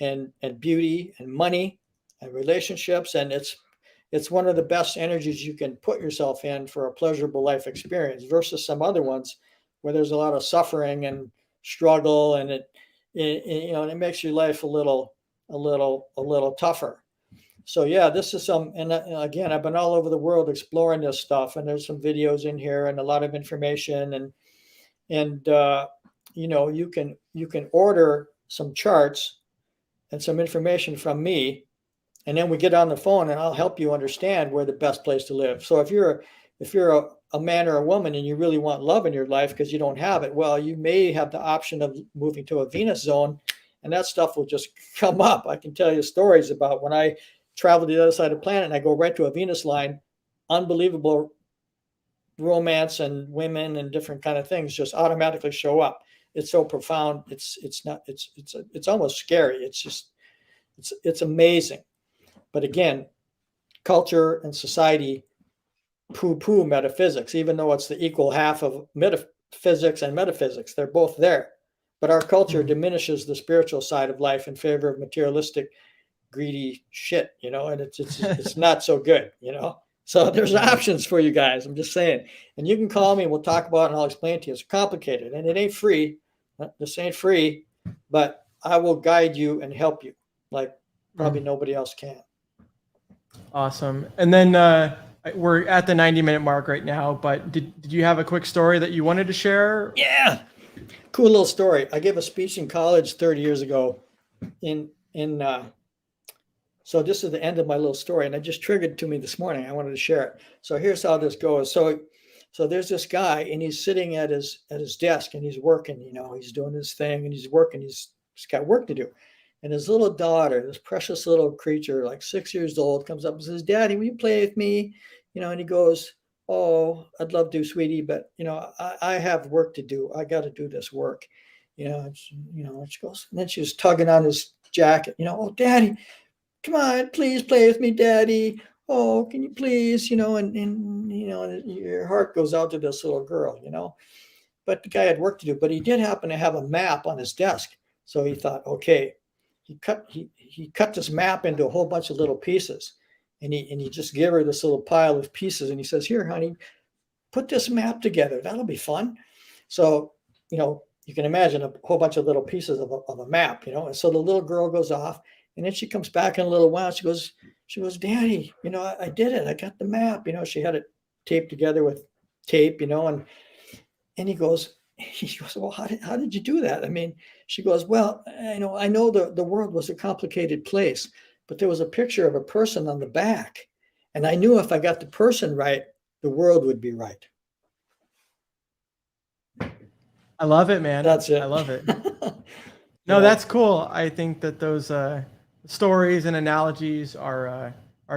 and beauty and money and relationships, and it's one of the best energies you can put yourself in for a pleasurable life experience, versus some other ones where there's a lot of suffering and struggle, and it makes your life a little tougher. So yeah, this is and again, I've been all over the world exploring this stuff, and there's some videos in here and a lot of information, and you can order some charts and some information from me, and then we get on the phone and I'll help you understand where the best place to live. So if you're a man or a woman and you really want love in your life because you don't have it, well, you may have the option of moving to a Venus zone, and that stuff will just come up. I can tell you stories about when I travel to the other side of the planet and I go right to a Venus line, unbelievable romance and women and different kind of things just automatically show up. It's so profound. It's almost scary. It's amazing. But again, culture and society poo-poo metaphysics, even though it's the equal half of physics and metaphysics. They're both there. But our culture diminishes the spiritual side of life in favor of materialistic, greedy shit, you know, and it's not so good, you know. So there's options for you guys. I'm just saying. And you can call me and we'll talk about it and I'll explain to you. It's complicated and it ain't free. This ain't free, but I will guide you and help you like probably nobody else can. Awesome. And then we're at the 90-minute mark right now, but did you have a quick story that you wanted to share? Yeah. Cool little story. I gave a speech in college 30 years ago so this is the end of my little story, and it just triggered to me this morning. I wanted to share it. So here's how this goes. So there's this guy, and he's sitting at his desk, and he's working. You know, he's doing his thing, and he's working. He's got work to do. And his little daughter, this precious little creature, like 6 years old, comes up and says, "Daddy, will you play with me?" You know, and he goes, "Oh, I'd love to, sweetie, but you know, I have work to do. I got to do this work." You know, and she goes, and then she was tugging on his jacket. You know, "Oh, Daddy, come on, please play with me, Daddy. Oh, can you please?" You know, and you know, and your heart goes out to this little girl, you know. But the guy had work to do. But he did happen to have a map on his desk, so he thought, okay, he cut this map into a whole bunch of little pieces, and he just gave her this little pile of pieces, and he says, "Here, honey, put this map together. That'll be fun." So, you know, you can imagine a whole bunch of little pieces of a map, you know. And so the little girl goes off. And then she comes back in a little while. She goes, "Daddy, you know, I did it. I got the map." You know, she had it taped together with tape, you know, and he goes, "Well, how did you do that?" I mean, she goes, "Well, I know the world was a complicated place, but there was a picture of a person on the back. And I knew if I got the person right, the world would be right." I love it, man. That's it. I love it. No, that's cool. I think that those stories and analogies are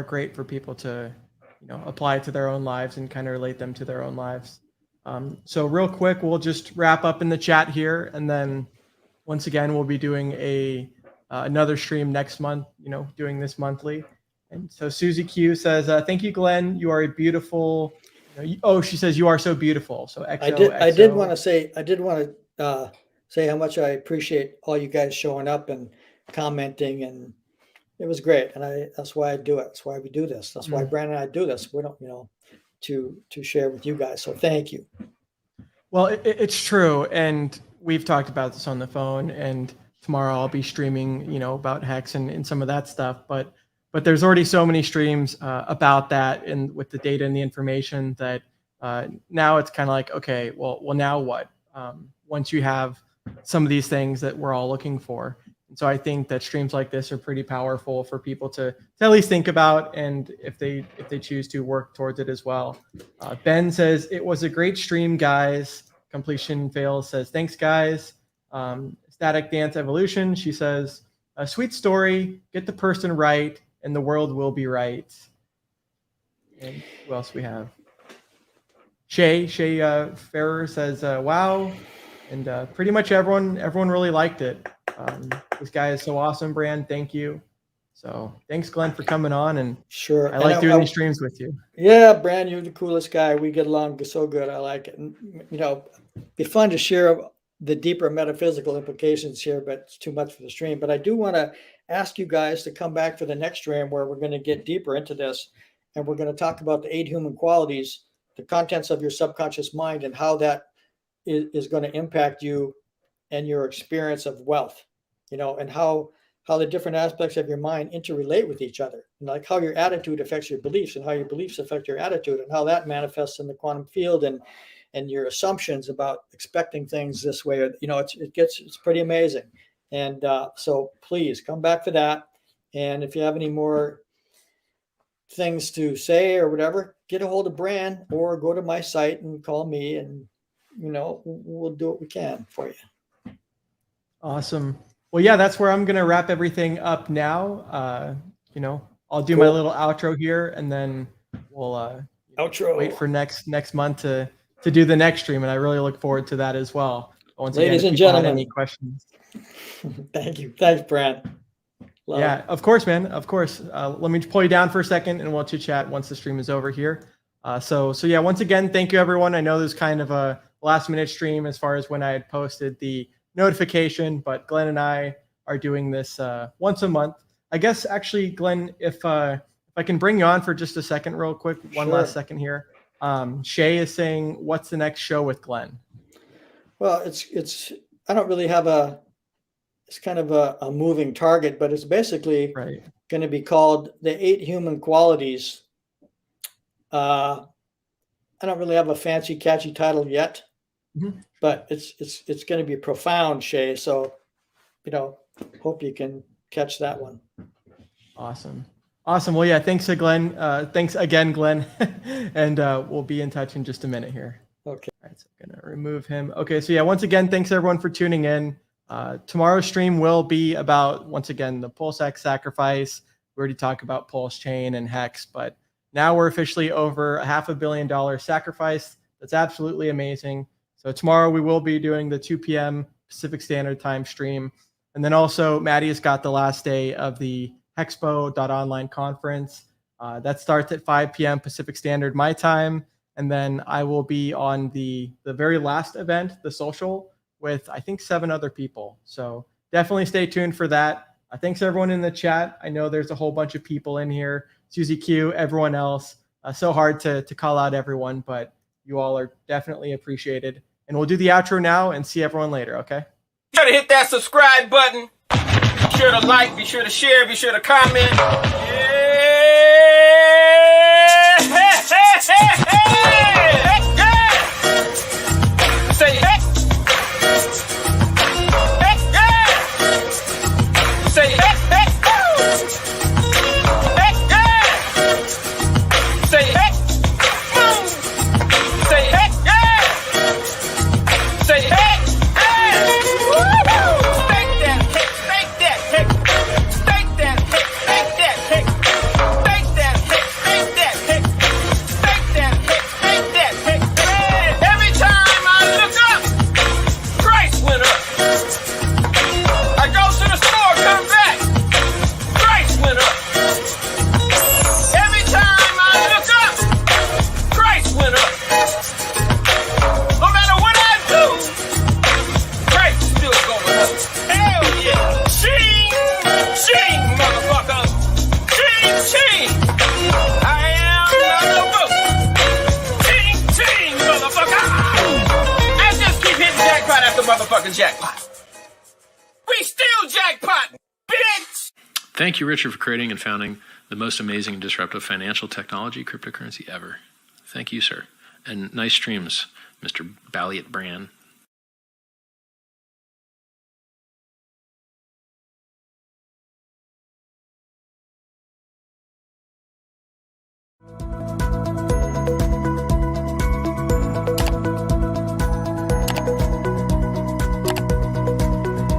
great for people to, you know, apply to their own lives and kind of relate them to their own lives. So real quick, we'll just wrap up in the chat here, and then once again we'll be doing another stream next month. You know, doing this monthly. And so Susie Q says, "Thank you, Glenn. You are a beautiful." She says, "You are so beautiful." So I did want to say how much I appreciate all you guys showing up and commenting, and it was great. And that's why I do it. That's why we do this. That's why Brandon and I do this. We don't, you know, to share with you guys. So thank you. Well, it's true. And we've talked about this on the phone, and tomorrow I'll be streaming, you know, about Hex and some of that stuff. But there's already so many streams about that, and with the data and the information that now it's kind of like, okay, well, now what? Once you have some of these things that we're all looking for. And so I think that streams like this are pretty powerful for people to at least think about, and if they choose to, work towards it as well. Ben says, "It was a great stream, guys." Completion Fails says, "Thanks, guys." Static Dance Evolution, she says, "A sweet story. Get the person right, and the world will be right." And who else we have? Shay Ferrer says, "Wow." And pretty much everyone really liked it. This guy is so awesome, Brand. Thank you. So thanks, Glenn, for coming on. And sure, I like doing these streams with you. Yeah, Brand, you're the coolest guy. We get along so good. I like it. And, you know, it'd be fun to share the deeper metaphysical implications here, but it's too much for the stream. But I do want to ask you guys to come back for the next stream where we're going to get deeper into this, and we're going to talk about the 8 human qualities, the contents of your subconscious mind, and how that is going to impact you and your experience of wealth, you know, and how the different aspects of your mind interrelate with each other, and like how your attitude affects your beliefs, and how your beliefs affect your attitude, and how that manifests in the quantum field, and your assumptions about expecting things this way. Or, you know, it's pretty amazing. And so please come back for that. And if you have any more things to say or whatever, get a hold of Bran or go to my site and call me, and, you know, we'll do what we can for you. Awesome. Well, yeah, that's where I'm going to wrap everything up now. I'll do my Cool. little outro here, and then we'll Outro. wait for next month to do the next stream, and I really look forward to that as well. Once Ladies again, if and people had gentlemen. any questions. Thank you. Thanks, Brant. Love Yeah, it. of course, man. Of course. Let me pull you down for a second, and we'll chit chat once the stream is over here. So yeah, once again, thank you, everyone. I know there's kind of a last minute stream as far as when I had posted the notification, but Glenn and I are doing this once a month. I guess actually, Glenn, if I can bring you on for just a second, real quick, one Sure. last second here. Shay is saying, "What's the next show with Glenn?" Well, it's I don't really have it's kind of a moving target, but it's basically Right. going to be called The 8 Human Qualities. I don't really have a fancy, catchy title yet, but it's going to be profound, Shay. So, hope you can catch that one. Awesome. Well, yeah, thanks to Glenn. Thanks again, Glenn. And we'll be in touch in just a minute here. Okay. All right, so I'm going to remove him. Okay, so yeah, once again, thanks everyone for tuning in. Tomorrow's stream will be about, once again, the Pulse X sacrifice. We already talked about Pulse Chain and Hex, but now we're officially over a $500 million sacrifice. That's absolutely amazing. So tomorrow we will be doing the 2 p.m. Pacific Standard Time stream. And then also Maddie has got the last day of the Hexpo.online conference. That starts at 5 p.m. Pacific Standard my time. And then I will be on the very last event, the social, with I think 7 other people. So definitely stay tuned for that. Thanks everyone in the chat. I know there's a whole bunch of people in here. Susie Q, everyone else. So hard to call out everyone, but you all are definitely appreciated. And we'll do the outro now and see everyone later, okay? Be sure to hit that subscribe button. Be sure to like, be sure to share, be sure to comment. Yeah. Say hey. Hey, yeah. Say hey, hey. Hey, yeah. Say hey. Say hey, yeah. Say hey. Motherfucking jackpot. We still jackpot, bitch! Thank you, Richard, for creating and founding the most amazing and disruptive financial technology cryptocurrency ever. Thank you, sir. And nice streams, Mr. Ballietbran.